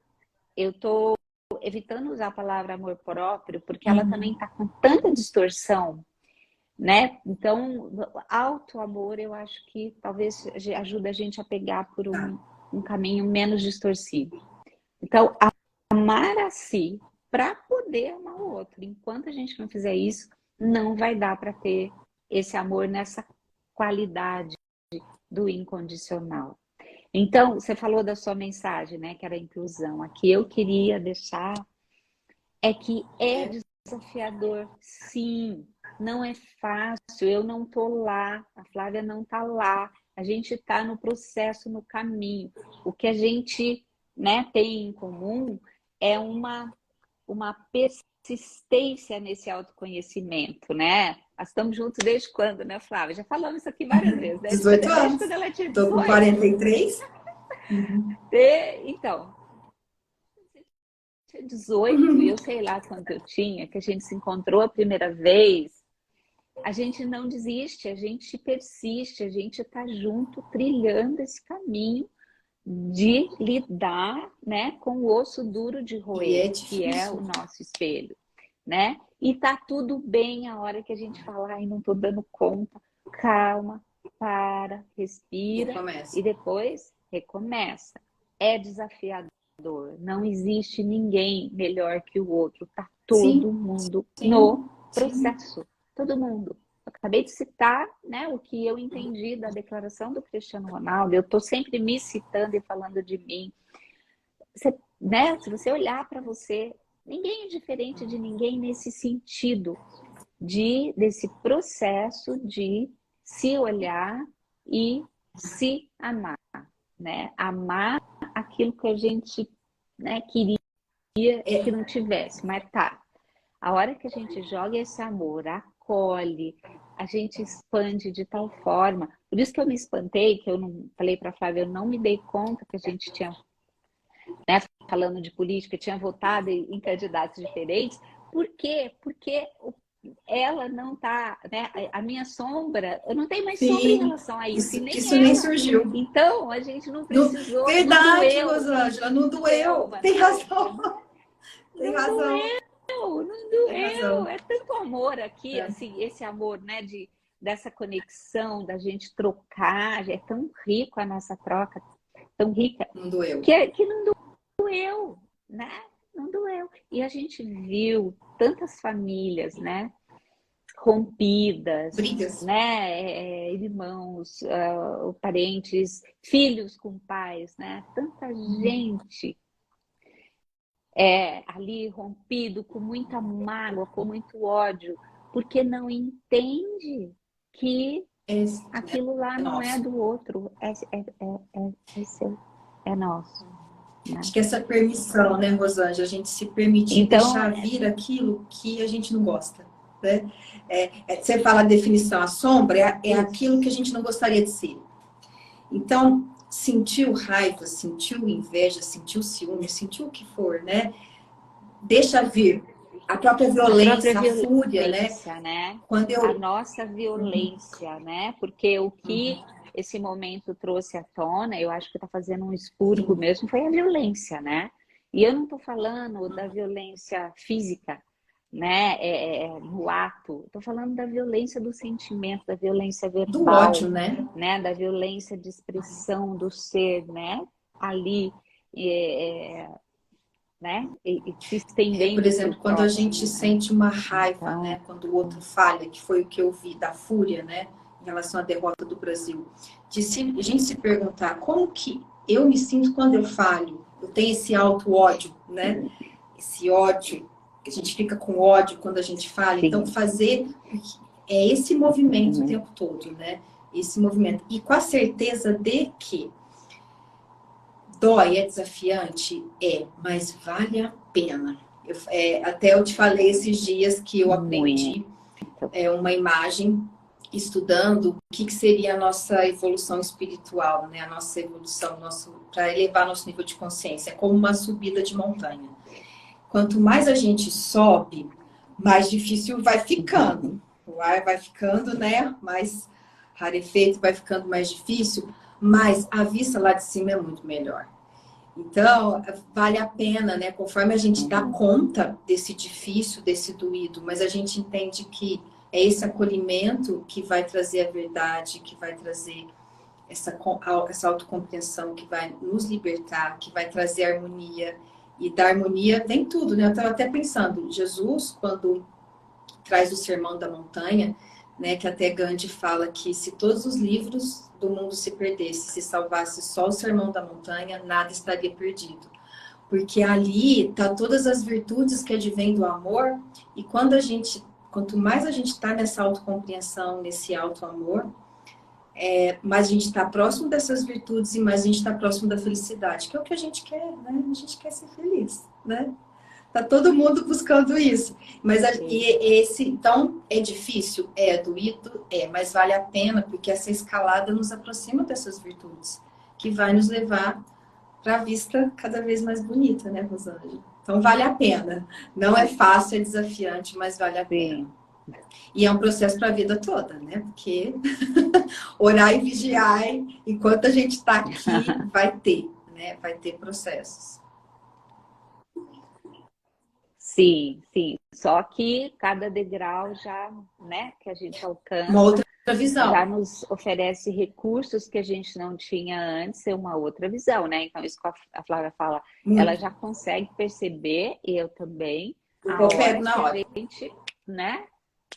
Eu estou evitando usar a palavra amor próprio, porque ela também está com tanta distorção, né? Então, auto-amor, eu acho que talvez ajude a gente a pegar por Tá. um caminho menos distorcido. Então, amar a si para poder amar o outro. Enquanto a gente não fizer isso, não vai dar para ter esse amor nessa qualidade do incondicional. Então, você falou da sua mensagem, né, que era a inclusão. Aqui eu queria deixar é que é desafiador, sim, não é fácil. Eu não tô lá, a Flávia não tá lá. A gente está no processo, no caminho. O que a gente, né, tem em comum é uma persistência nesse autoconhecimento, né? Nós estamos juntos desde quando, né, Flávia? Já falamos isso aqui várias vezes, né? 18 Desde anos. quando ela tinha Tô com 18. 43. Uhum. Então, 18 e eu sei lá quanto eu tinha, que a gente se encontrou a primeira vez, a gente não desiste, a gente persiste, a gente está junto trilhando esse caminho de lidar, né, com o osso duro de E é roer, que é difícil. o nosso espelho, né? E tá tudo bem a hora que a gente fala, ai, não tô dando conta, calma, para, respira Recomeça. e depois recomeça. É desafiador, não existe ninguém melhor que o outro, tá todo Sim, mundo sim, no sim. processo. Todo mundo. Eu acabei de citar, né, o que eu entendi da declaração do Cristiano Ronaldo. Eu estou sempre me citando e falando de mim. Você, né, se você olhar para você, ninguém é diferente de ninguém nesse sentido desse processo de se olhar e se amar, né? Amar aquilo que a gente, né, queria que É, não tivesse, mas tá. A hora que a gente joga esse amor, acolhe, a gente expande de tal forma. Por isso que eu me espantei, que eu não falei para a Flávia, eu não me dei conta que a gente tinha, né, falando de política, tinha votado em candidatos diferentes. Por quê? Porque ela não tá, né? A minha sombra, eu não tenho mais sombra em sim, relação a isso, e isso nem nem ela. surgiu. Então, a gente não Não, precisou, não verdade, doeu, Rosângela, não não doeu, doeu. Tem Vanessa, razão, tem não razão, doeu, não tem doeu. razão. É tanto amor aqui, É, assim, esse amor, né, dessa conexão, da gente trocar, é tão rico a nossa troca, tão rica, não doeu. que não doeu, né? Não doeu. E a gente viu tantas famílias, né? Rompidas, Brigas. né? Irmãos, parentes, filhos com pais, né? Tanta gente ali rompido com muita mágoa, com muito ódio, porque não entende que É, aquilo lá é não é nosso. do outro, é seu, é nosso, né? Acho que essa permissão, né, Rosângela, a gente se permitir Então, deixar vir aquilo que a gente não gosta, né? Você fala a definição, a sombra é aquilo que a isso. gente não gostaria de ser. Então, sentiu raiva, sentiu inveja, sentiu ciúme, sentiu o que for, né? Deixa vir a própria A própria violência, a fúria, né? violência, né? Quando A eu. nossa violência, né? Porque o que esse momento trouxe à tona, eu acho que está fazendo um expurgo Sim, mesmo, foi a violência, né? E eu não estou falando da violência física, né? No ato, estou falando da violência do sentimento, da violência do ódio, verbal, né? né? Da violência de expressão do ser, né? Ali. É, né? E se Por estendendo para o exemplo, quando a gente próximo, né? sente uma raiva, Então, né? Quando o outro falha, que foi o que eu vi da fúria, né? Em relação à derrota do Brasil, a gente se perguntar como que eu me sinto quando eu falho, eu tenho esse auto-ódio, né? Esse ódio, que a gente fica com ódio quando a gente falha. Então, sim. fazer esse movimento o tempo todo, né? Esse movimento. E com a certeza de que dói, é desafiante? É, mas vale a pena. Até eu te falei esses dias que eu Muito. aprendi uma imagem estudando o que seria a nossa evolução espiritual, né? A nossa evolução, para elevar nosso nível de consciência, é como uma subida de montanha. Quanto mais a gente sobe, mais difícil vai ficando. O ar vai ficando, né? Mais rarefeito, vai ficando mais difícil, mas a vista lá de cima é muito melhor. Então, vale a pena, né? Conforme a gente dá conta desse difícil, desse doído, mas a gente entende que é esse acolhimento que vai trazer a verdade, que vai trazer essa autocompreensão, que vai nos libertar, que vai trazer harmonia. E da harmonia vem tudo, né? Eu estava até pensando, Jesus, quando traz o Sermão da Montanha, né, que até Gandhi fala que se todos os livros do mundo se perdessem, se salvasse só o Sermão da Montanha, nada estaria perdido. Porque ali tá todas as virtudes que advêm do amor, e quanto mais a gente está nessa autocompreensão, nesse auto-amor, mais a gente está próximo dessas virtudes e mais a gente está próximo da felicidade, que é o que a gente quer, né? A gente quer ser feliz, né? Tá todo mundo buscando isso. Mas então, é difícil? É doído? É, mas vale a pena, porque essa escalada nos aproxima dessas virtudes, que vai nos levar para a vista cada vez mais bonita, né, Rosângela? Então, vale a pena. Não é fácil, é desafiante, mas vale a pena. Sim. E é um processo para a vida toda, né? Porque orar e vigiar, enquanto a gente está aqui, vai ter, né? Vai ter processos. Sim, sim. Só que cada degrau já, né, que a gente Uma alcança, outra já visão. nos oferece recursos que a gente não tinha antes, é uma outra visão, né? Então, isso que a Flávia fala, ela Muito. já consegue perceber, e eu também, a Eu pego hora na que a hora. gente, né,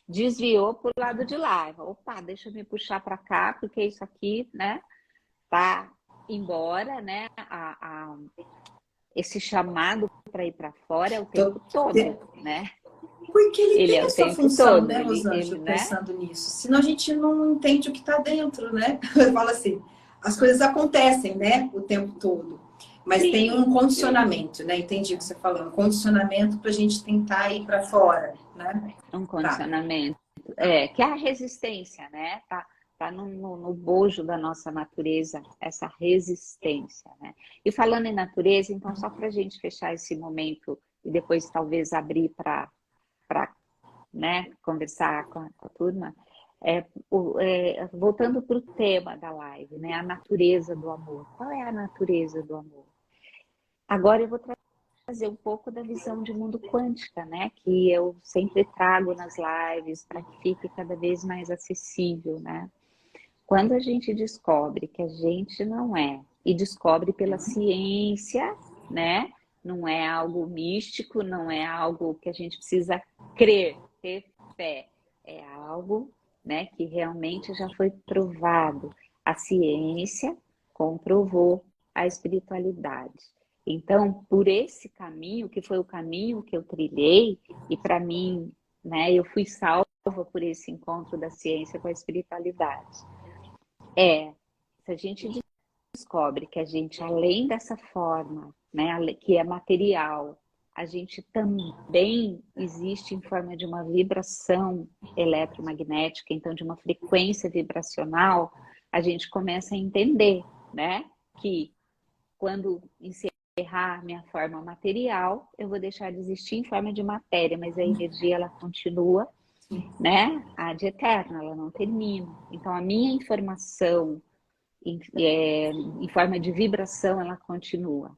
desviou para o lado de lá. Opa, deixa eu me puxar para cá, porque isso aqui, né, tá embora, né, esse chamado para ir para fora é o tempo todo, né? Porque ele Ele tem é o essa tempo função, todo, né, ele, Rosângela, né? pensando nisso. Senão a gente não entende o que está dentro, né? Eu falo assim, as coisas acontecem, né, o tempo todo. Mas tem um Sim, sim. condicionamento, né? Entendi o que você falou. Um condicionamento para a gente tentar ir para fora, né? Um Tá. condicionamento. Que é a resistência, né? Tá no bojo da nossa natureza, essa resistência, né? E falando em natureza, então, só para a gente fechar esse momento e depois talvez abrir para, né, conversar com a turma, voltando para o tema da live, né? A natureza do amor. Qual é a natureza do amor? Agora eu vou trazer um pouco da visão de mundo quântica, né? Que eu sempre trago nas lives para que fique cada vez mais acessível, né? Quando a gente descobre que a gente não é, e descobre pela ciência, né? Não é algo místico, não é algo que a gente precisa crer, ter fé. É algo, né, que realmente já foi provado. A ciência comprovou a espiritualidade. Então, por esse caminho, que foi o caminho que eu trilhei, e para mim, né, eu fui salva por esse encontro da ciência com a espiritualidade. Se a gente descobre que a gente, além dessa forma, né, que é material, a gente também existe em forma de uma vibração eletromagnética, então de uma frequência vibracional, a gente começa a entender, né, que quando encerrar minha forma material, eu vou deixar de existir em forma de matéria, mas a energia ela continua, né, ad eterno, ela não termina. Então a minha informação em forma de vibração, ela continua.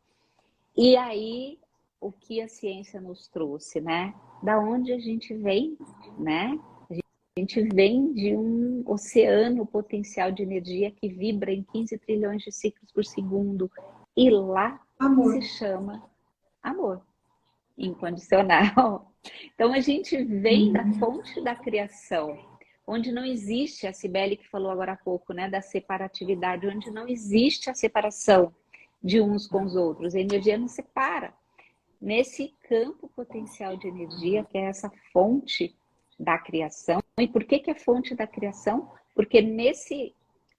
E aí, o que a ciência nos trouxe, né? Da onde a gente vem, né? A gente vem de um oceano potencial de energia que vibra em 15 trilhões de ciclos por segundo. E lá se Amor. chama amor incondicional. Então, a gente vem da fonte da criação, onde não existe, a Cibele que falou agora há pouco, né, da separatividade, onde não existe a separação de uns com os outros. A energia não separa. Nesse campo potencial de energia, que é essa fonte da criação. E por que é fonte da criação? Porque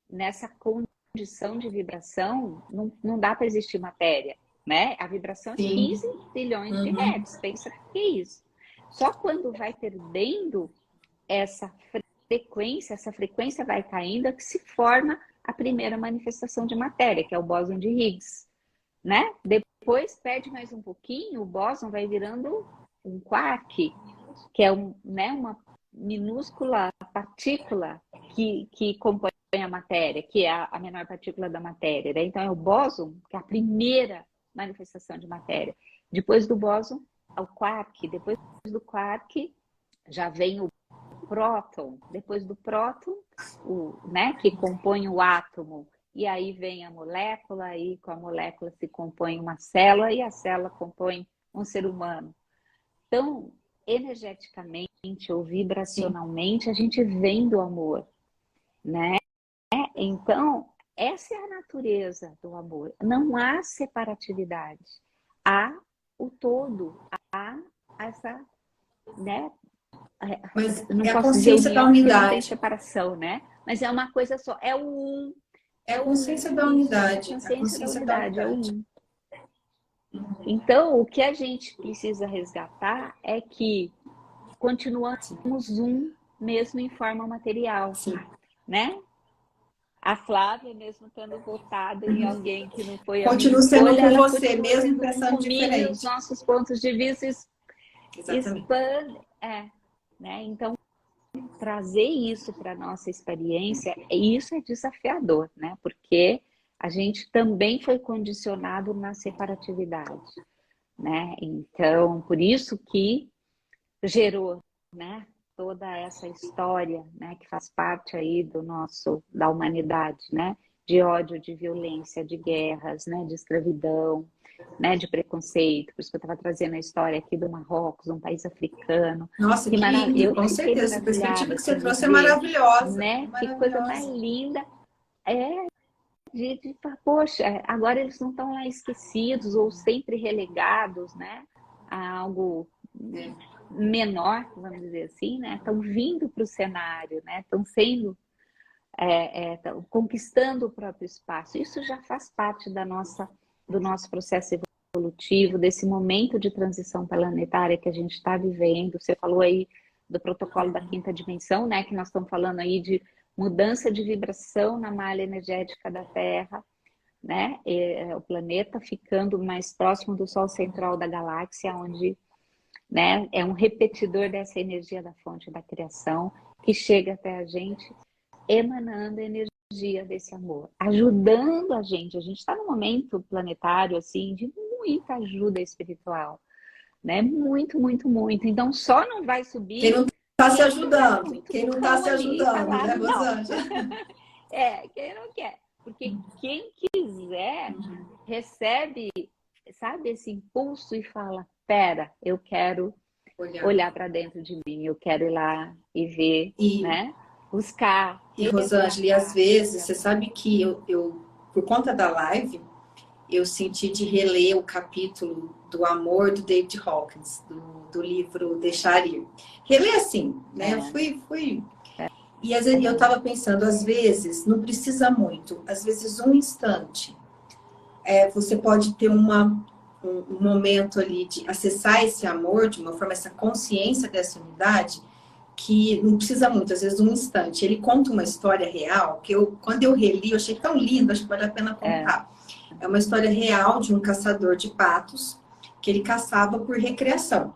nessa condição de vibração, não dá para existir matéria, né? A vibração é Sim. 15 trilhões de hertz, pensa que é isso. Só quando vai perdendo essa frequência vai caindo, é que se forma a primeira manifestação de matéria, que é o bóson de Higgs, né? Depois perde mais um pouquinho, o bóson vai virando um quark, que é né, uma minúscula partícula que compõe a matéria, que é a menor partícula da matéria. Né? Então é o bóson, que é a primeira manifestação de matéria. Depois do bóson, é o quark. Depois do quark, já vem o próton. Depois do próton, né, que compõe o átomo. E aí vem a molécula, e com a molécula se compõe uma célula, e a célula compõe um ser humano. Então, energeticamente ou vibracionalmente, a gente vem do amor, né? Então, essa é a natureza do amor. Não há separatividade. Há o todo, há essa, né? Mas Não é a posso dizer consciência da união porque não tem unidade. separação, né? Mas é uma coisa só, é o um, É a é o consciência um, da isso, é a unidade. A consciência da consciência da unidade, é o unidade. um. Então, o que a gente precisa resgatar é que continuamos um mesmo em forma material, Sim. né? A Flávia, mesmo tendo votado em alguém que não foi a minha Continuo sendo escolha, com ela você, continua mesmo sendo um pensando comigo e os diferente. nossos pontos de vista Exatamente. expandem, né? Então, trazer isso para a nossa experiência, isso é desafiador, né? Porque a gente também foi condicionado na separatividade, né? Então, por isso que gerou, né, toda essa história, né, que faz parte aí da humanidade, né, de ódio, de violência, de guerras, né, de escravidão. né, de preconceito. Por isso que eu estava trazendo a história aqui do Marrocos, um país africano. Nossa, que lindo, Eu com fiquei certeza. A perspectiva maravilhada que você assim, de trouxe é ver, maravilhosa. né? Que coisa mais Maravilhosa. linda. De falar, poxa, agora eles não estão lá esquecidos ou sempre relegados, né, a algo É. menor, vamos dizer assim, né? Estão vindo para o cenário, né? Estão sendo, tão conquistando o próprio espaço. Isso já faz parte do nosso processo evolutivo, desse momento de transição planetária que a gente está vivendo. Você falou aí do protocolo da quinta dimensão, né? Que nós estamos falando aí de mudança de vibração na malha energética da Terra, né? O planeta ficando mais próximo do Sol central da galáxia, onde, né, é um repetidor dessa energia da fonte da criação que chega até a gente, emanando a energia desse amor, ajudando a gente. A gente está num momento planetário assim de muita ajuda espiritual, né? Muito, muito, muito. Então só não vai subir Quem não está se quem tiver ajudando, muito quem não está burrão se ali, ajudando, falado né, não. Rosângela? Quem não quer. Porque quem quiser recebe, sabe, esse impulso e fala: pera, eu quero olhar para dentro de mim, eu quero ir lá e ver, E, né? Buscar, e Rosângela, e às resgatar vezes, esse você amor. sabe que por conta da live, eu senti de reler o capítulo do amor do David Hawkins, do livro Deixar Ir. Reler assim, né? Eu fui. E às vezes eu estava pensando, às vezes, não precisa muito, às vezes um instante. Você pode ter um momento ali de acessar esse amor de uma forma, essa consciência dessa unidade, que não precisa muito, às vezes um instante. Ele conta uma história real, que quando eu reli, eu achei tão lindo, acho que vale a pena contar. É uma história real de um caçador de patos, que ele caçava por recreação.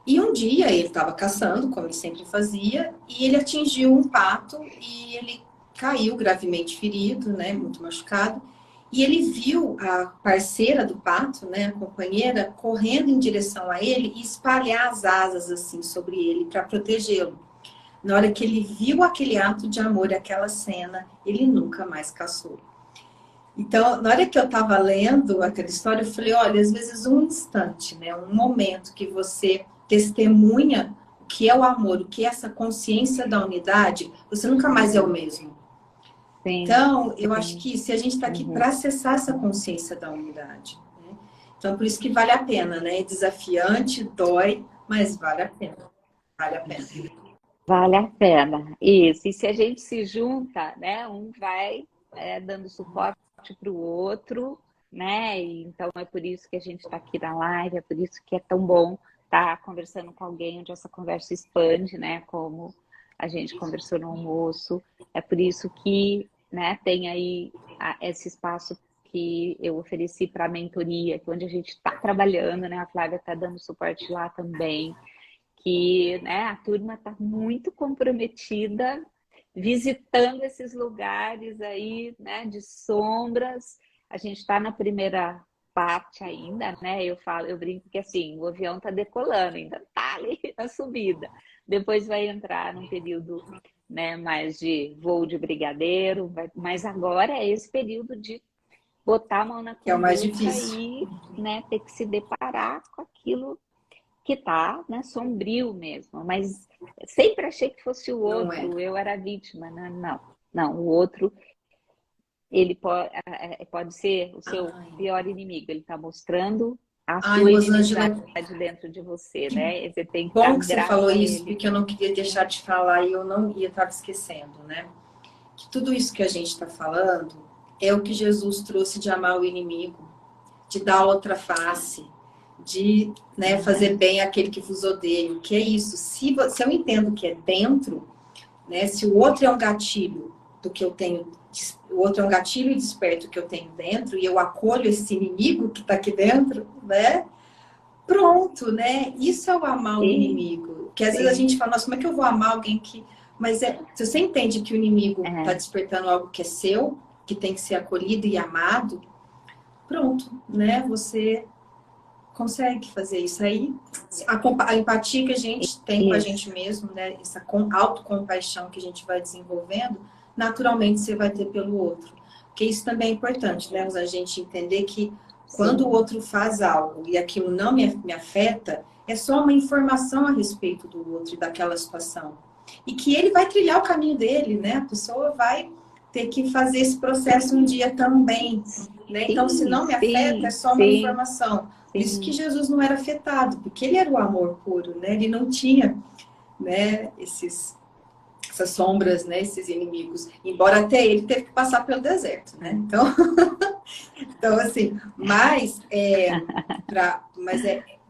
E um dia ele estava caçando, como ele sempre fazia, e ele atingiu um pato e ele caiu gravemente ferido, né, muito machucado. E ele viu a parceira do pato, né, a companheira, correndo em direção a ele e espalhar as asas assim sobre ele para protegê-lo. Na hora que ele viu aquele ato de amor, aquela cena, ele nunca mais caçou. Então, na hora que eu estava lendo aquela história, eu falei, olha, às vezes um instante, né, um momento que você testemunha o que é o amor, o que é essa consciência da unidade, você nunca mais é o mesmo. Sim, então, eu acho que se a gente está aqui para acessar essa consciência da unidade, né? Então, por isso que vale a pena, né? É desafiante, dói, mas vale a pena. Vale a pena. Vale a pena. Isso. E se a gente se junta, né? Um vai dando suporte para o outro, né? E então é por isso que a gente está aqui na live, é por isso que é tão bom estar conversando com alguém onde essa conversa expande, né? Como a gente conversou no almoço. É por isso que, né, tem aí esse espaço que eu ofereci para a mentoria, que onde a gente está trabalhando, né? A Flávia está dando suporte lá também, que, né, a turma está muito comprometida visitando esses lugares aí, né, de sombras. A gente está na primeira parte ainda, né? Eu brinco que assim, o avião está decolando, ainda está ali na subida. Depois vai entrar num período, né, mais de voo de brigadeiro, mas agora é esse período de botar a mão na Que é o mais conduta difícil. e, né, ter que se deparar com aquilo que tá, né, sombrio mesmo, mas sempre achei que fosse o outro, eu era a vítima, né? Não, o outro, ele pode ser o seu pior inimigo, ele tá mostrando a sua Rosângela, inimizade dentro de você, né? Você tem que bom estar que você grato falou a isso, ele. porque eu não queria deixar de falar e eu não ia estar esquecendo, né? Que tudo isso que a gente está falando é o que Jesus trouxe de amar o inimigo, de dar outra face, de, né, fazer bem àquele que vos odeia. Que é isso. Se eu entendo que é dentro, né, se o outro é um gatilho do que eu tenho, o outro é um gatilho e desperto que eu tenho dentro, e eu acolho esse inimigo que está aqui dentro, né? Pronto, né? Isso é o amar o inimigo. Que às vezes a gente fala, nossa, como é que eu vou amar alguém que... Mas se você entende que o inimigo está despertando algo que é seu, que tem que ser acolhido e amado, pronto, né? Você consegue fazer isso aí. A empatia que a gente tem com a gente mesmo, né? Essa autocompaixão que a gente vai desenvolvendo, naturalmente você vai ter pelo outro. Porque isso também é importante, né? A gente entender que Quando o outro faz algo e aquilo não me afeta, é só uma informação a respeito do outro e daquela situação. E que ele vai trilhar o caminho dele, né? A pessoa vai ter que fazer esse processo um dia também, né? Então, se não me afeta, é só uma informação. Por isso que Jesus não era afetado, porque ele era o amor puro, né? Ele não tinha, né, essas sombras, né, esses inimigos. Embora até ele teve que passar pelo deserto, né? Então assim, mas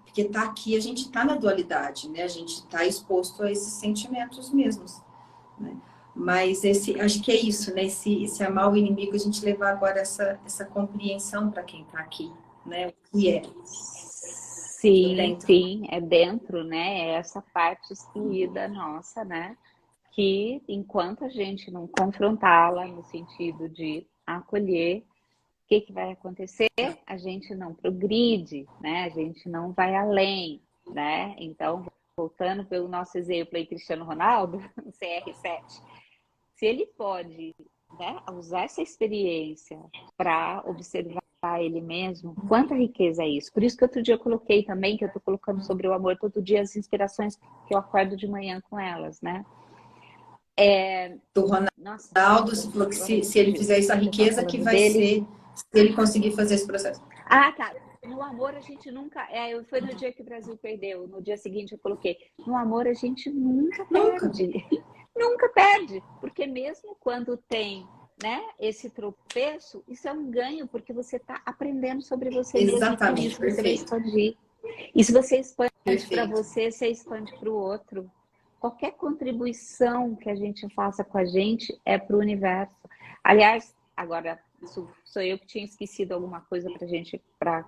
porque tá aqui, a gente tá na dualidade, né? A gente tá exposto a esses sentimentos mesmos, né? Mas acho que é isso, né? Esse amar o inimigo, a gente levar agora essa compreensão para quem tá aqui, né? O que é. Sim, sim, é dentro, né? É essa parte excluída nossa, né? Que enquanto a gente não confrontá-la no sentido de acolher, o que vai acontecer? A gente não progride, né? A gente não vai além, né? Então, voltando pelo nosso exemplo aí, Cristiano Ronaldo, no CR7, se ele pode, né, usar essa experiência para observar ele mesmo, quanta riqueza é isso. Por isso que outro dia eu coloquei também, que eu estou colocando sobre o amor todo dia, as inspirações que eu acordo de manhã com elas, né? Do Ronaldo, você falou que se ele fizer isso, a riqueza que vai ser se ele conseguir fazer esse processo. Ah, tá. No amor a gente nunca... foi no dia que o Brasil perdeu. No dia seguinte eu coloquei. No amor a gente nunca perde. Nunca perde. Porque mesmo quando tem, né, esse tropeço, isso é um ganho, porque você está aprendendo sobre você mesmo. Exatamente, Por isso você vai expandir. E se você expande para você expande para o outro. Qualquer contribuição que a gente faça com a gente é para o universo. Aliás, agora, isso sou eu que tinha esquecido alguma coisa para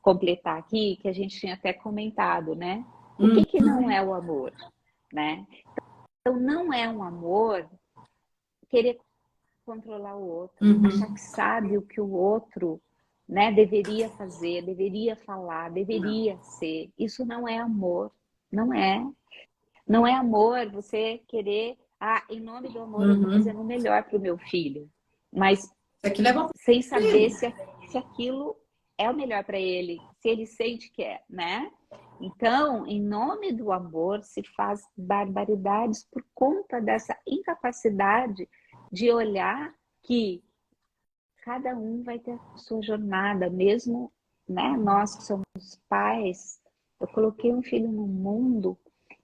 completar aqui, que a gente tinha até comentado, né? O que não é o amor, né? Então, não é um amor querer controlar o outro, achar que sabe o que o outro, né, deveria fazer, deveria falar, deveria ser. Isso não é amor, não é. Não é amor você querer, em nome do amor eu estou fazendo o melhor para o meu filho, mas sem saber se aquilo é o melhor para ele, se ele sente que é, né? Então, em nome do amor se faz barbaridades por conta dessa incapacidade de olhar que cada um vai ter a sua jornada, mesmo, né? Nós que somos pais, eu coloquei um filho no mundo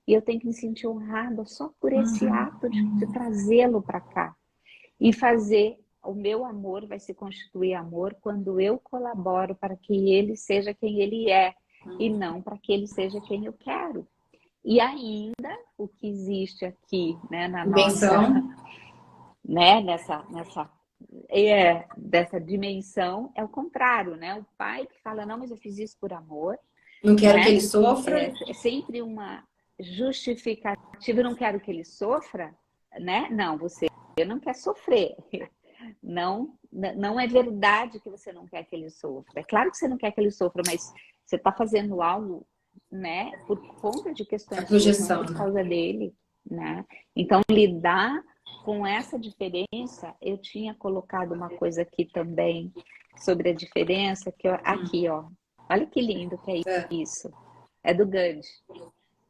e eu tenho que me sentir honrada só por esse ato de trazê-lo para cá. E fazer, o meu amor vai se constituir amor quando eu colaboro para que ele seja quem ele é, e não para que ele seja quem eu quero. E ainda, o que existe aqui, né, na nossa... né, dessa dimensão, é o contrário, né? O pai que fala, não, mas eu fiz isso por amor. Não quero que ele sofra. É sempre uma justificativa, não quero que ele sofra, né? Não, você não quer sofrer. Não é verdade que você não quer que ele sofra. É claro que você não quer que ele sofra, mas você está fazendo algo, né, por conta de questões projeção, não por causa dele, né? Então, lidar com essa diferença, eu tinha colocado uma coisa aqui também sobre a diferença, que aqui, ó, olha que lindo que é isso. É do Gandhi.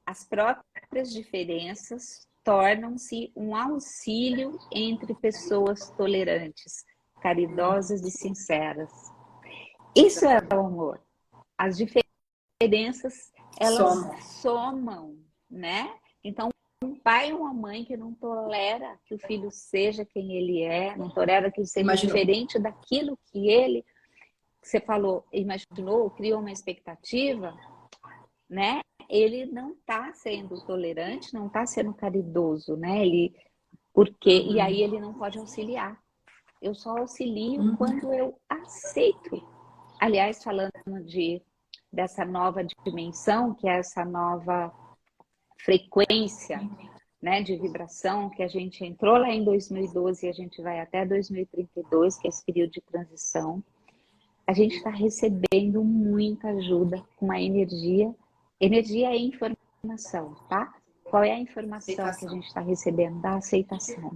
As próprias diferenças tornam-se um auxílio entre pessoas tolerantes, caridosas e sinceras. Isso é o amor. As diferenças, elas somam, né? Então, um pai ou uma mãe que não tolera que o filho seja quem ele é, não tolera que ele seja diferente daquilo que ele, você falou, imaginou, criou uma expectativa, né? Ele não está sendo tolerante, não está sendo caridoso, né? E aí ele não pode auxiliar. Eu só auxilio quando eu aceito. Aliás, falando dessa nova dimensão, que é essa nova frequência, né, de vibração, que a gente entrou lá em 2012 e a gente vai até 2032, que é esse período de transição, a gente está recebendo muita ajuda com a energia. Energia é informação, tá? Qual é a informação que a gente está recebendo? Da aceitação.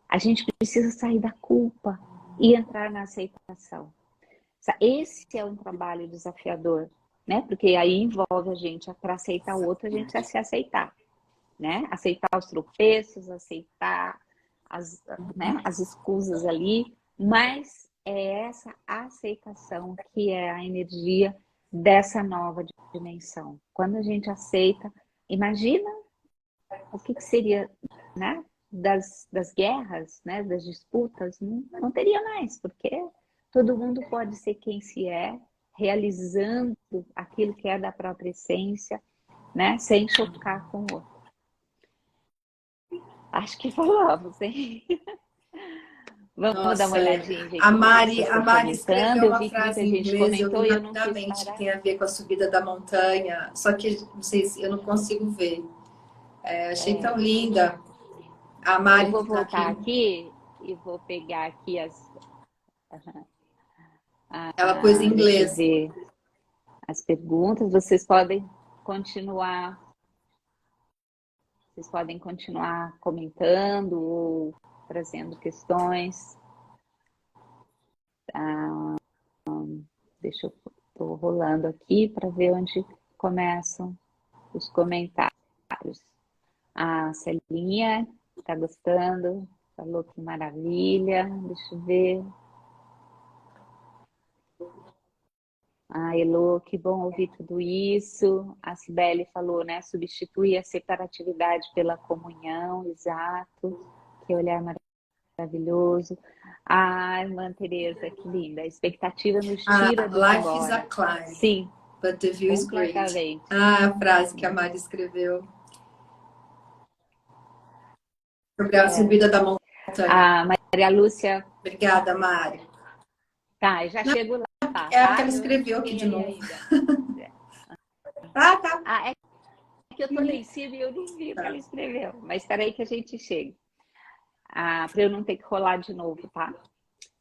A gente precisa sair da culpa e entrar na aceitação. Esse é um trabalho desafiador, né? Porque aí envolve a gente, para aceitar o outro, a gente precisa se aceitar, né? Aceitar os tropeços, aceitar as escusas ali, mas é essa aceitação que é a energia dessa nova dimensão. Quando a gente aceita, imagina o que seria, né? Das guerras, né? Das disputas, não teria mais, porque todo mundo pode ser quem se é, realizando aquilo que é da própria essência, né? Sem chocar com o outro. Acho que falamos, hein? Vamos dar uma olhadinha, gente. A Mari escreveu Eu uma vi que frase muita em gente inglês, eu comentou li e eu não quis rapidamente, parar. tem a ver com a subida da montanha, só que não sei se eu não consigo ver. Achei tão linda. A Mari eu vou que tá voltar aqui e vou pegar aqui ela pôs em deixa eu inglês. ver as perguntas. Vocês podem continuar comentando ou trazendo questões. Deixa eu tô rolando aqui para ver onde começam os comentários. A Celinha está gostando, falou que maravilha. Deixa eu ver. A Elô, que bom ouvir tudo isso. A Cibele falou, né? Substituir a separatividade pela comunhão, exato. Que olhar maravilhoso. A irmã Tereza, que linda. A expectativa nos tira do Life is a agora. climb, Sim, but the view is great. completamente. A frase que a Mari escreveu. Sobre a subida da montanha. A Maria Lúcia. Obrigada, Mari. Tá, eu já chego lá. É a que ela escreveu aqui de novo. É que eu tô lá em cima e eu não vi o que ela escreveu. Mas espera aí que a gente chega. Para eu não ter que rolar de novo, tá?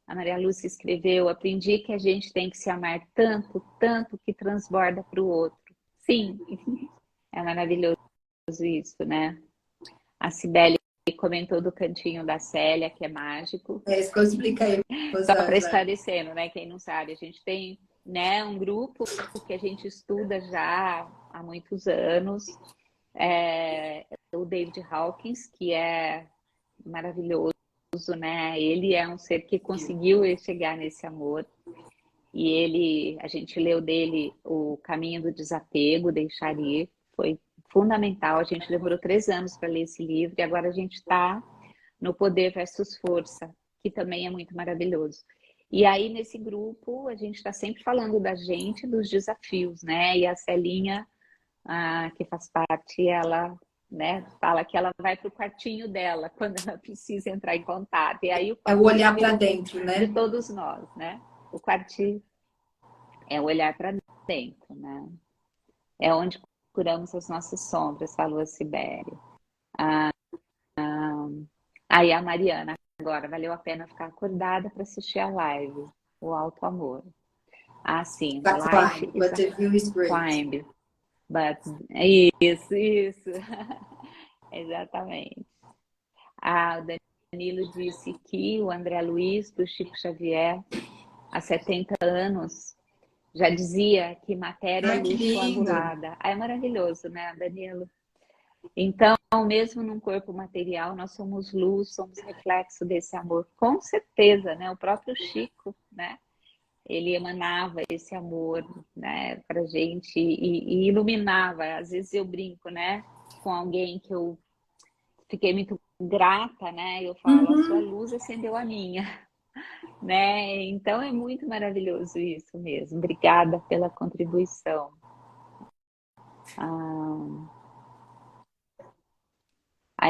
A Maria Lúcia escreveu: aprendi que a gente tem que se amar tanto, tanto que transborda para o outro. Sim, é maravilhoso isso, né? A Cibele comentou do cantinho da Célia, que é mágico. É isso que eu expliquei. Só para esclarecendo, né? Quem não sabe, a gente tem, né, um grupo que a gente estuda já há muitos anos. O David Hawkins, que é maravilhoso, né? Ele é um ser que conseguiu chegar nesse amor. E a gente leu dele O Caminho do Desapego, Deixar Ir. Foi fundamental. A gente demorou 3 anos para ler esse livro e agora a gente está no Poder versus Força, que também é muito maravilhoso. E aí, nesse grupo, a gente está sempre falando da gente, dos desafios, né? E a Celinha, que faz parte, ela, né, fala que ela vai para o quartinho dela quando ela precisa entrar em contato. E aí é o olhar para dentro, né? De todos nós, né? O quartinho é o olhar para dentro, né? É onde curamos as nossas sombras, falou a Cibele. Aí a Mariana, agora, valeu a pena ficar acordada para assistir a live, o Alto Amor. Sim, life but the view is great. Climb. But... Isso. Exatamente. O Danilo disse que o André Luiz, do Chico Xavier, há 70 anos, já dizia que matéria é luz coagulada. É maravilhoso, né, Danilo? Então, mesmo num corpo material, nós somos luz, somos reflexo desse amor. Com certeza, né? O próprio Chico, né? Ele emanava esse amor, né, pra gente e iluminava. Às vezes eu brinco, né, com alguém que eu fiquei muito grata, né? Eu falo, a sua luz acendeu a minha, né? Então é muito maravilhoso isso mesmo. Obrigada pela contribuição. A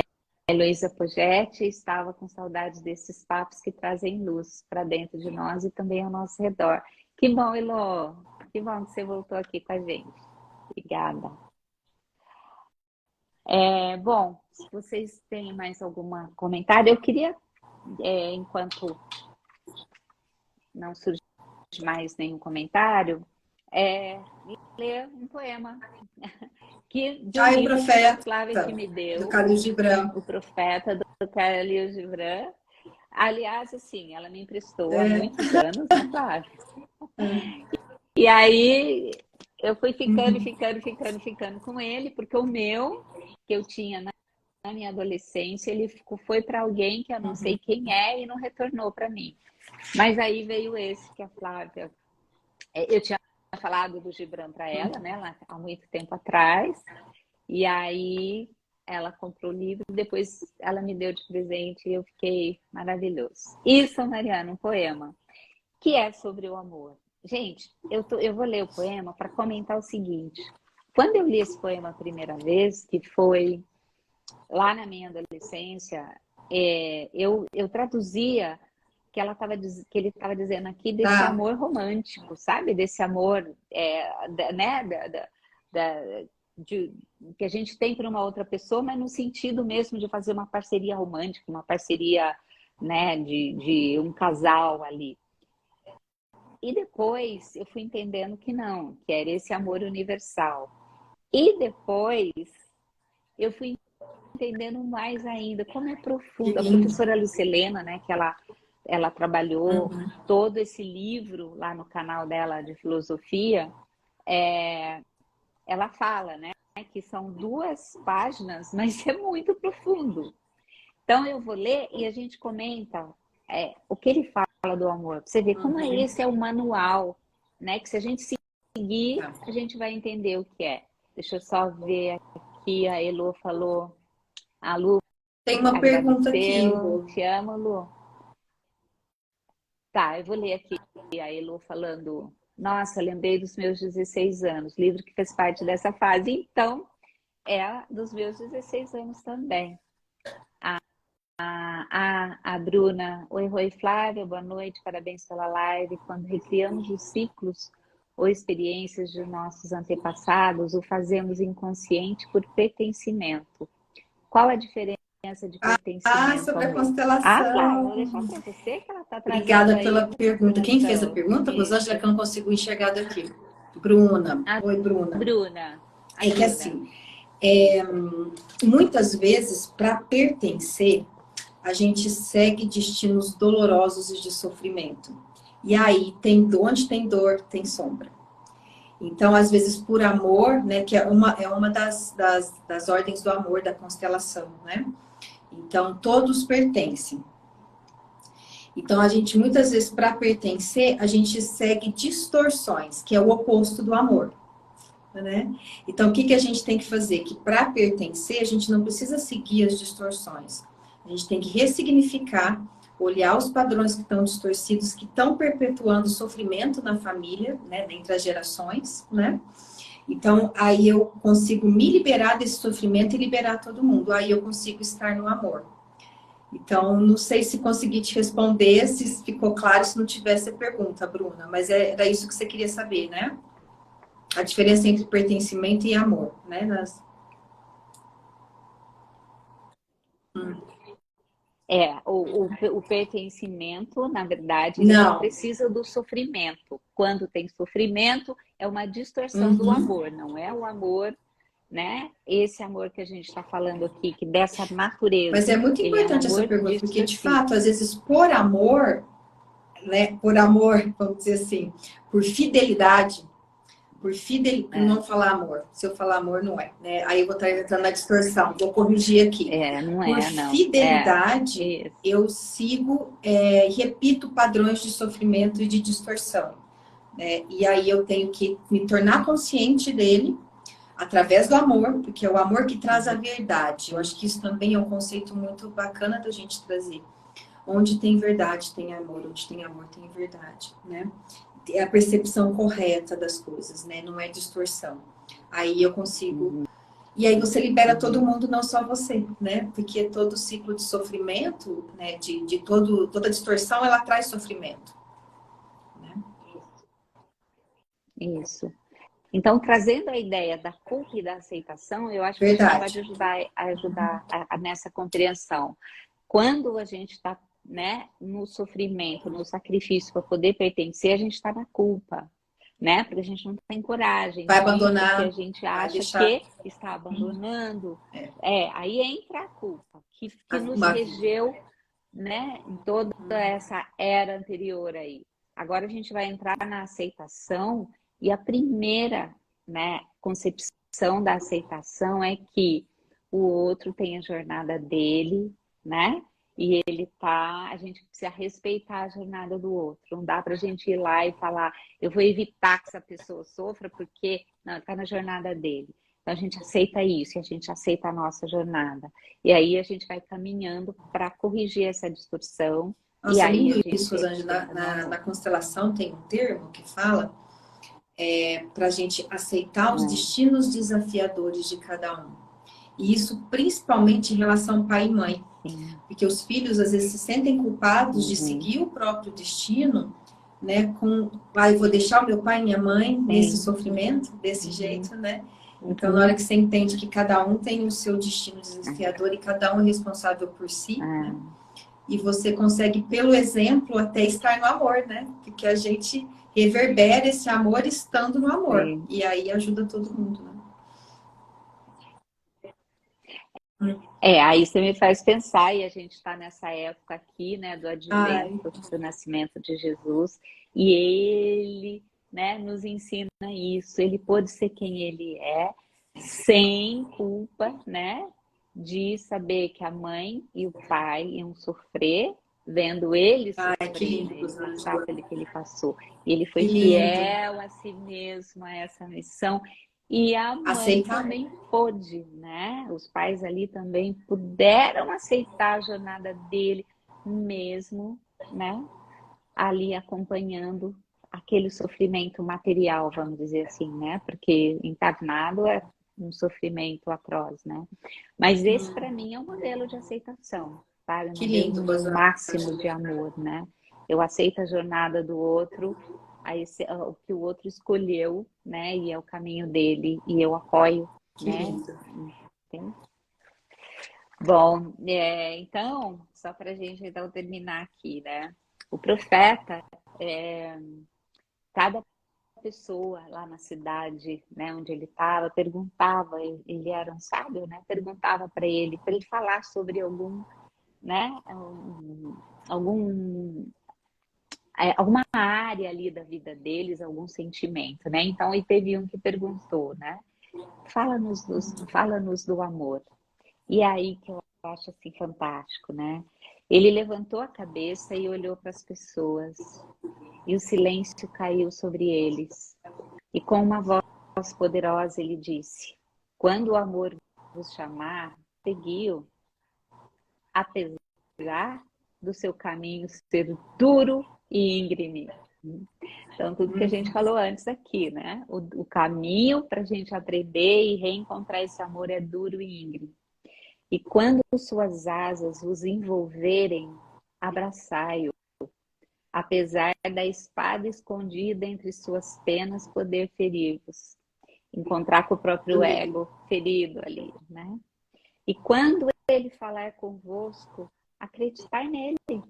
Heloísa Pogetti estava com saudades desses papos que trazem luz para dentro de nós e também ao nosso redor. Que bom, Elô! Que bom que você voltou aqui com a gente. Obrigada. Bom, se vocês têm mais algum comentário, eu queria, enquanto não surge mais nenhum comentário, ler um poema que de um livro que a Flávia que me deu, do Khalil Gibran. O Profeta, do Khalil Gibran. Aliás, assim, ela me emprestou há muitos anos, né, Flávia? E aí eu fui ficando com ele, porque o meu, que eu tinha na minha adolescência, ele foi para alguém que eu não sei quem é e não retornou para mim. Mas aí veio esse que a Flávia... Eu tinha falado do Gibran para ela, né, lá, há muito tempo atrás. E aí ela comprou o livro, depois ela me deu de presente e eu fiquei maravilhoso. Isso, Mariana, um poema que é sobre o amor. Gente, eu vou ler o poema para comentar o seguinte. Quando eu li esse poema a primeira vez, que foi lá na minha adolescência, eu traduzia que ele estava dizendo aqui desse amor romântico, sabe? Desse amor, né? Que a gente tem para uma outra pessoa, mas no sentido mesmo de fazer uma parceria romântica, uma parceria, né? De um casal ali. E depois eu fui entendendo que não, que era esse amor universal. E depois eu fui entendendo mais ainda como é profundo. A professora Lucilena, né, que ela trabalhou todo esse livro lá no canal dela de filosofia, ela fala, né, que são 2 páginas, mas é muito profundo. Então eu vou ler e a gente comenta o que ele fala do amor. Pra você ver como esse é o manual, né, que se a gente seguir, a gente vai entender o que é. Deixa eu só ver aqui, a Elô falou. A Lu tem uma pergunta aqui, Lu. Te amo, Lu. Tá, eu vou ler aqui a Elo falando: nossa, lembrei dos meus 16 anos, livro que fez parte dessa fase. Então, é dos meus 16 anos também. A Bruna: oi, Flávia, boa noite, parabéns pela live. Quando recriamos os ciclos ou experiências de nossos antepassados, o fazemos inconsciente por pertencimento. Qual a diferença de pertencimento? Sobre a Flávia, constelação. vou deixar para você que ela está trazendo. Obrigada pela pergunta. Quem fez a pergunta, Rosângela, que eu não consigo enxergar daqui? Bruna. Oi, Bruna. Bruna. É que assim, muitas vezes, para pertencer, a gente segue destinos dolorosos e de sofrimento. E aí, onde tem dor, tem sombra. Então, às vezes, por amor, né, que é uma das ordens do amor, da constelação, né? Então, todos pertencem. Então, a gente, muitas vezes, para pertencer, a gente segue distorções, que é o oposto do amor. Né? Então, o que a gente tem que fazer? Que para pertencer, a gente não precisa seguir as distorções. A gente tem que ressignificar, olhar os padrões que estão distorcidos, que estão perpetuando o sofrimento na família, né, entre as gerações, né? Então, aí eu consigo me liberar desse sofrimento e liberar todo mundo. Aí eu consigo estar no amor. Então, não sei se consegui te responder, se ficou claro, se não tivesse a pergunta, Bruna. Mas era isso que você queria saber, né? A diferença entre pertencimento e amor, né? O pertencimento, na verdade, ele não precisa do sofrimento. Quando tem sofrimento, é uma distorção do amor, não é o amor, né? Esse amor que a gente está falando aqui, que dessa natureza. Mas é muito importante essa pergunta, porque de fato, às vezes, por amor, né? Por amor, vamos dizer assim, por fidelidade, não falar amor. Se eu falar amor, não é. Né? Aí eu vou estar entrando na distorção. Vou corrigir aqui. Por fidelidade, eu sigo, repito padrões de sofrimento e de distorção. Né? E aí eu tenho que me tornar consciente dele através do amor, porque é o amor que traz a verdade. Eu acho que isso também é um conceito muito bacana da gente trazer. Onde tem verdade, tem amor. Onde tem amor, tem verdade. Né? É a percepção correta das coisas, né? Não é distorção. Aí eu consigo... E aí você libera todo mundo, não só você, né? Porque todo ciclo de sofrimento, né? Toda distorção, ela traz sofrimento. Né? Isso. Então, trazendo a ideia da culpa e da aceitação, eu acho que isso pode ajudar nessa compreensão. Quando a gente está, né, no sofrimento, no sacrifício para poder pertencer, a gente está na culpa, né? Porque a gente não tem coragem. Vai abandonar. Porque a gente acha que está abandonando. Aí entra a culpa, que nos regeu, né, em toda essa era anterior aí. Agora a gente vai entrar na aceitação, e a primeira, né, concepção da aceitação é que o outro tem a jornada dele, né? E a gente precisa respeitar a jornada do outro. Não dá para a gente ir lá e falar, eu vou evitar que essa pessoa sofra porque não, está na jornada dele. Então a gente aceita isso, e a gente aceita a nossa jornada. E aí a gente vai caminhando para corrigir essa distorção. E Nossa, é aí a lindo gente isso, Rosângela. Na constelação tem um termo que fala para a gente aceitar os destinos desafiadores de cada um. E isso principalmente em relação pai e mãe. Sim. Porque os filhos às vezes se sentem culpados de Uhum. seguir o próprio destino, né? Eu vou deixar o meu pai e minha mãe nesse sofrimento, desse jeito, né? Então, na hora que você entende que cada um tem o seu destino desafiador e cada um é responsável por si, né? E você consegue, pelo exemplo, até estar no amor, né? Porque a gente reverbera esse amor estando no amor. Sim. E aí ajuda todo mundo, né? Aí você me faz pensar, e a gente está nessa época aqui, né, do advento, do nascimento de Jesus, e ele, né, nos ensina isso. Ele pôde ser quem ele é, sem culpa, né, de saber que a mãe e o pai iam sofrer, vendo ele sofrer, né, ele passar pelo que ele passou. E ele foi fiel a si mesmo, a essa missão. E a mãe também pôde, né? Os pais ali também puderam aceitar a jornada dele, mesmo, né? Ali acompanhando aquele sofrimento material, vamos dizer assim, né? Porque encarnado é um sofrimento atroz, né? Mas esse, para mim, é um modelo de aceitação, sabe? Um modelo máximo de amor, né? Eu aceito a jornada do outro, o que o outro escolheu, né? E é o caminho dele, e eu apoio, né? Entende? Bom, então, só para a gente então terminar aqui, né? O profeta, cada pessoa lá na cidade, né, onde ele estava, perguntava, ele era um sábio, né? Perguntava para ele falar sobre algum, né? Alguma área ali da vida deles, algum sentimento, né? Então, e teve um que perguntou, né? Fala-nos do amor. E aí que eu acho assim fantástico, né? Ele levantou a cabeça e olhou para as pessoas, e o silêncio caiu sobre eles. E com uma voz poderosa ele disse: quando o amor vos chamar, segui-o, apesar do seu caminho ser duro e íngreme. Então, tudo que a gente falou antes aqui, né? O caminho para a gente aprender e reencontrar esse amor é duro e íngreme. E quando suas asas vos envolverem, abraçai-o, apesar da espada escondida entre suas penas poder ferir-vos. Encontrar com o próprio ego ferido ali, né? E quando ele falar convosco, acreditar nele,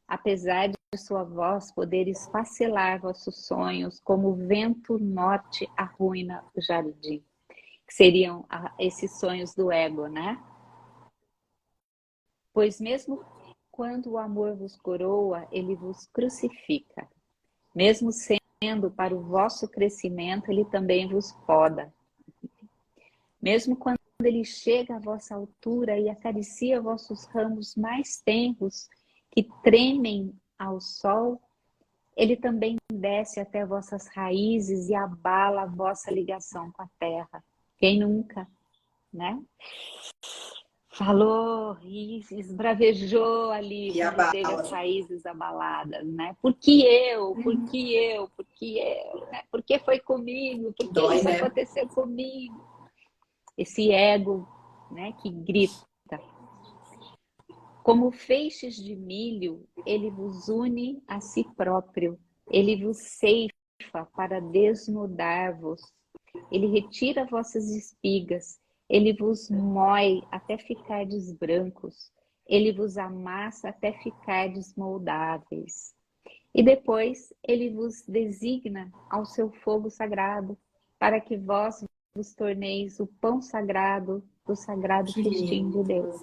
apesar de sua voz poder esfacelar vossos sonhos, como o vento norte arruina o jardim. Que seriam esses sonhos do ego, né? Pois mesmo quando o amor vos coroa, ele vos crucifica. Mesmo sendo para o vosso crescimento, ele também vos poda. Mesmo quando ele chega à vossa altura e acaricia vossos ramos mais tenros, que tremem ao sol, ele também desce até vossas raízes e abala a vossa ligação com a terra. Quem nunca, né? Falou e esbravejou ali quando teve as raízes abaladas, né? Por que eu? Por que eu? Por que eu? Né? Por que foi comigo? Por que isso aconteceu comigo? Esse ego, né, que grita. Como feixes de milho, ele vos une a si próprio, ele vos ceifa para desnudar-vos, ele retira vossas espigas, ele vos mói até ficardes brancos, ele vos amassa até ficardes moldáveis. E depois ele vos designa ao seu fogo sagrado, para que vós vos torneis o pão sagrado do sagrado festim de Deus.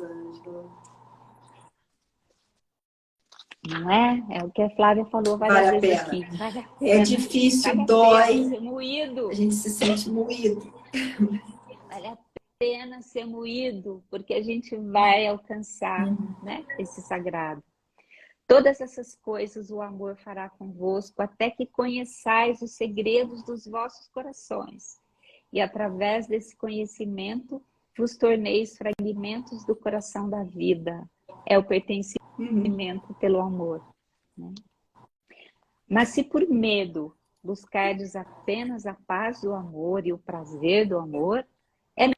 Não é? É o que a Flávia falou várias Vale a vezes pena. aqui. Vale a É pena. difícil, Vale a dói. pena ser moído. A gente se sente moído. Vale a pena ser moído, porque a gente vai alcançar, né, esse sagrado. Todas essas coisas o amor fará convosco, até que conheçais os segredos dos vossos corações. E através desse conhecimento, vos torneis fragmentos do coração da vida. É o pertencimento pelo amor. Né? Mas se por medo buscardes apenas a paz do amor e o prazer do amor, é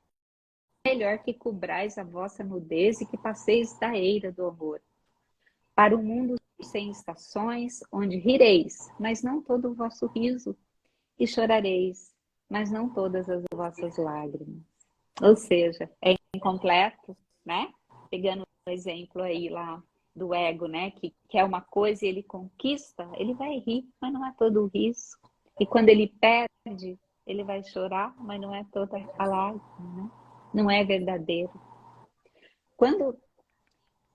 melhor que cobrais a vossa nudez e que passeis da eira do amor. Para um mundo sem estações, onde rireis, mas não todo o vosso riso, e chorareis, mas não todas as vossas lágrimas. Ou seja, é incompleto, né? Pegando o exemplo aí lá do ego, né? Que quer uma coisa e ele conquista, ele vai rir, mas não é todo o riso. E quando ele perde, ele vai chorar, mas não é toda a lágrima, né? Não é verdadeiro. Quando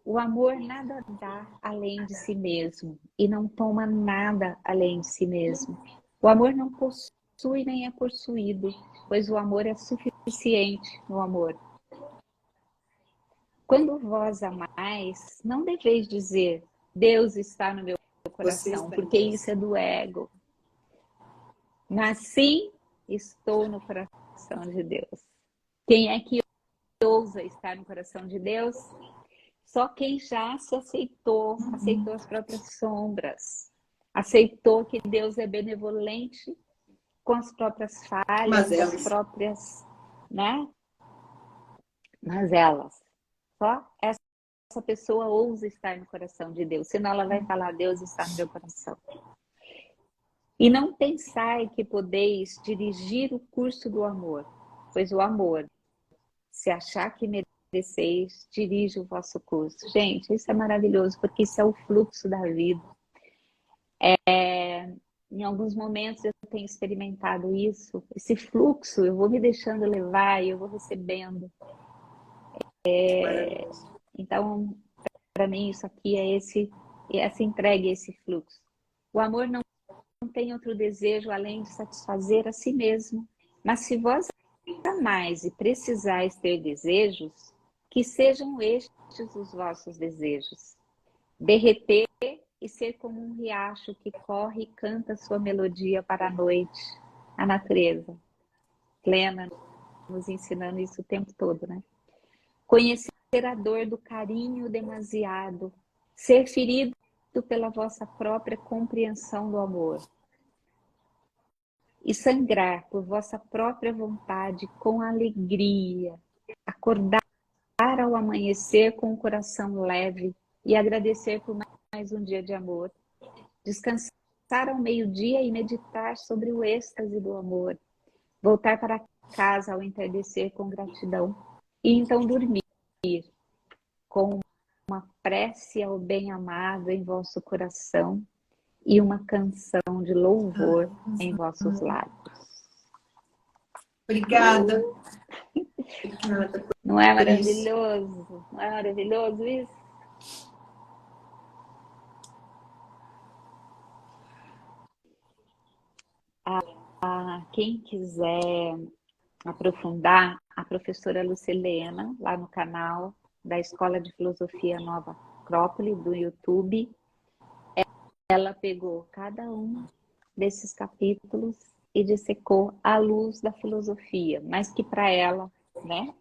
o amor nada dá além de si mesmo e não toma nada além de si mesmo. O amor não possui nem é possuído, pois o amor é suficiente no amor. Quando vós amais, não deveis dizer Deus está no meu coração, porque isso é do ego. Mas sim, estou no coração de Deus. Quem é que ousa estar no coração de Deus? Só quem já se aceitou, aceitou as próprias sombras, aceitou que Deus é benevolente com as próprias falhas, com as próprias, né, mazelas. Só essa pessoa ousa estar no coração de Deus, senão ela vai falar, Deus está no meu coração. E não pensai que podeis dirigir o curso do amor, pois o amor, se achar que mereceis, dirige o vosso curso. Gente, isso é maravilhoso, porque isso é o fluxo da vida. Em alguns momentos eu tenho experimentado isso, esse fluxo, eu vou me deixando levar e eu vou recebendo. Então, para mim, isso aqui é essa entrega, esse fluxo. O amor não tem outro desejo além de satisfazer a si mesmo. Mas se vós amais e precisais ter desejos, que sejam estes os vossos desejos. Derreter e ser como um riacho que corre e canta sua melodia para a noite, a natureza plena, nos ensinando isso o tempo todo, né? Conhecer a dor do carinho demasiado, ser ferido pela vossa própria compreensão do amor e sangrar por vossa própria vontade com alegria, acordar ao amanhecer com o coração leve e agradecer por mais um dia de amor, descansar ao meio-dia e meditar sobre o êxtase do amor, voltar para casa ao entardecer com gratidão e então dormir com uma prece ao bem-amado em vosso coração e uma canção de louvor em vossos lábios. Obrigada. Não é maravilhoso? Não é maravilhoso isso? Quem quiser aprofundar, a professora Lucilena, lá no canal da Escola de Filosofia Nova Acrópole, do YouTube, ela pegou cada um desses capítulos e dissecou à luz da filosofia, mas que para ela, né?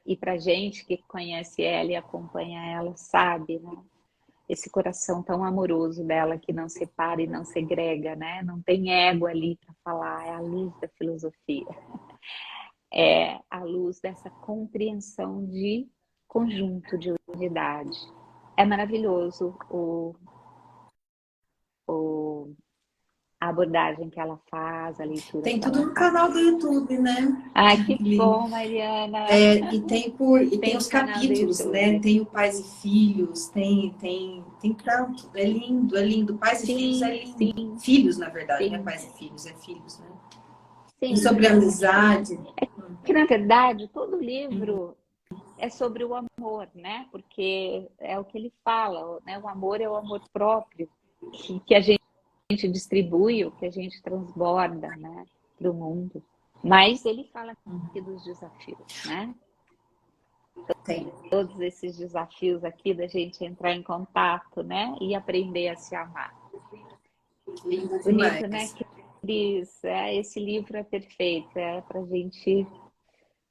E para gente que conhece ela e acompanha ela, sabe, né? Esse coração tão amoroso dela que não separa e não segrega, né? Não tem ego ali para falar, é a luz da filosofia. É a luz dessa compreensão de conjunto, de unidade. É maravilhoso a abordagem que ela faz, a leitura Tem que tudo ela no faz. canal do YouTube, né? Ai, que bom, Mariana! E tem os capítulos, né? Tem o Pais e Filhos, tem tanto. É lindo. Pais e Filhos é lindo. Sim, Filhos, na verdade, sim. não é Pais e Filhos, é filhos, né? Sim. E sobre amizade. Que, na verdade, todo livro é sobre o amor, né? Porque é o que ele fala, né? O amor é o amor próprio, que a gente distribui, o que a gente transborda, né, para o mundo. Mas ele fala aqui dos desafios, né? Tem. Todos esses desafios aqui da gente entrar em contato, né? E aprender a se amar. Lindo Bonito, né, demais. Cris? Esse livro é perfeito, é para a gente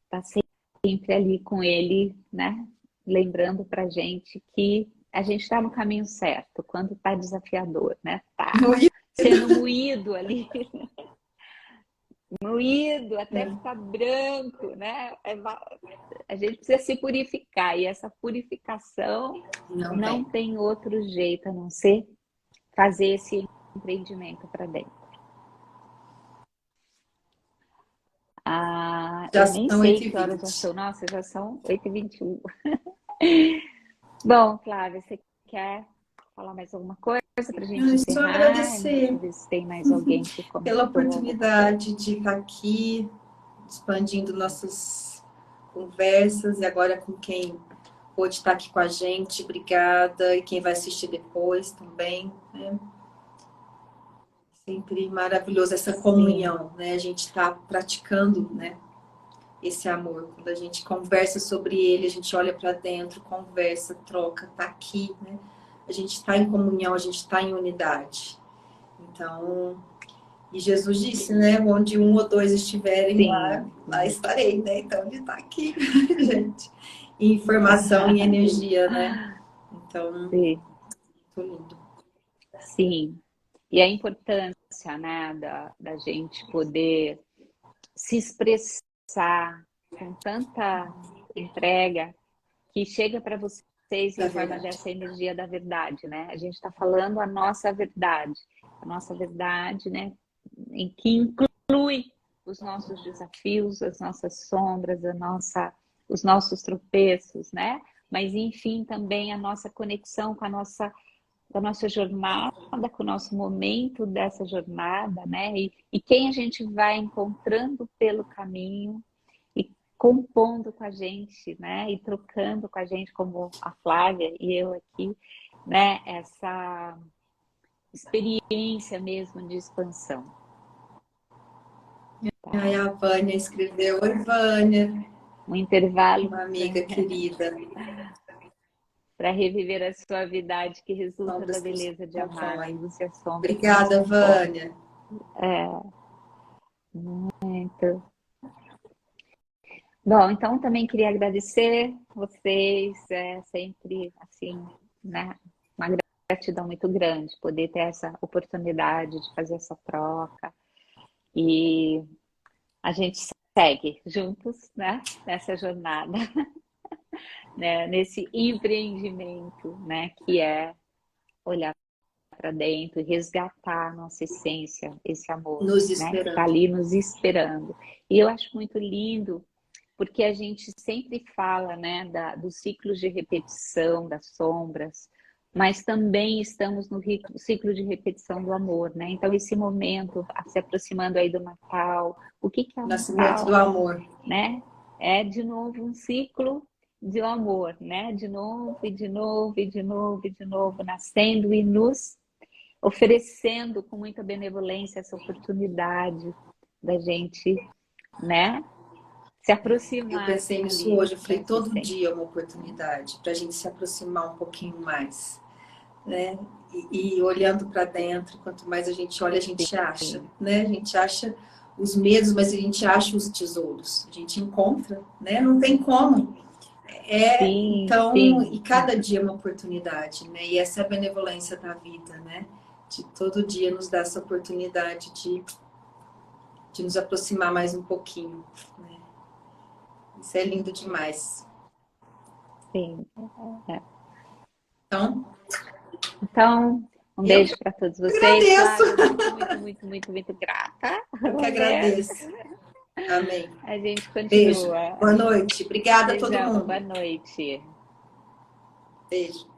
estar sempre ali com ele, né? Lembrando para a gente que a gente está no caminho certo, quando está desafiador, né? Tá sendo moído ali, moído até ficar branco, né? A gente precisa se purificar, e essa purificação não tem outro jeito a não ser fazer esse empreendimento para dentro. Eu nem sei que horas já são. Nossa, já são 8h21. Bom, Flávia, você quer falar mais alguma coisa para a gente encerrar? Só agradecer. Ver se tem mais alguém que comentou. Pela oportunidade de estar aqui, expandindo nossas conversas, e agora com quem pôde estar aqui com a gente, obrigada, e quem vai assistir depois também, né? Sempre maravilhoso essa comunhão, né? A gente está praticando, né, esse amor. Quando a gente conversa sobre ele, a gente olha para dentro, conversa, troca, tá aqui, né? A gente está em comunhão, a gente está em unidade. Então, e Jesus disse, né? Onde um ou dois estiverem, lá estarei, né? Então, ele está aqui, gente. Em informação e energia, né? Então, muito lindo. Sim. E a importância, né, da gente poder se expressar com tanta entrega que chega para vocês em forma dessa energia da verdade, né? A gente está falando a nossa verdade, né, em que inclui os nossos desafios, as nossas sombras, os nossos tropeços, né? Mas, enfim, também a nossa conexão com a nossa jornada, com o nosso momento dessa jornada, né? E quem a gente vai encontrando pelo caminho e compondo com a gente, né? E trocando com a gente, como a Flávia e eu aqui, né? Essa experiência mesmo de expansão. Aí a Vânia escreveu: oi, Vânia. Um intervalo. Uma amiga querida. Para reviver a suavidade que resulta da beleza de amar, a luz e a sombra. Obrigada, Vânia. Muito. Bom, então também queria agradecer vocês, sempre assim, né? Uma gratidão muito grande poder ter essa oportunidade de fazer essa troca, e a gente segue juntos, né? Nessa jornada. Né, nesse empreendimento, né, que é olhar para dentro e resgatar a nossa essência, esse amor, né, que está ali nos esperando. E eu acho muito lindo, porque a gente sempre fala, né, dos ciclos de repetição, das sombras, mas também estamos no ciclo de repetição do amor, né? Então, esse momento, se aproximando aí do Natal, o que é o Nascimento Natal? Do amor. Né? É, de novo, um ciclo de amor, né? De novo, e de novo, e de novo, e de novo, nascendo e nos oferecendo com muita benevolência essa oportunidade da gente, né? Se aproximar. Eu pensei nisso hoje, eu falei, todo dia é uma oportunidade para a gente se aproximar um pouquinho mais, né? E olhando para dentro, quanto mais a gente olha, a gente acha, né? A gente acha os medos, mas a gente acha os tesouros, a gente encontra, né? Não tem como. Então, e cada dia é uma oportunidade, né? E essa é a benevolência da vida, né? De todo dia nos dar essa oportunidade de nos aproximar mais um pouquinho, né? Isso é lindo demais. Sim. Então, um beijo para todos vocês. Agradeço. Muito grata. Eu que agradeço. Amém. A gente continua. Beijo. Boa noite. Obrigada a todo mundo. Boa noite. Beijo.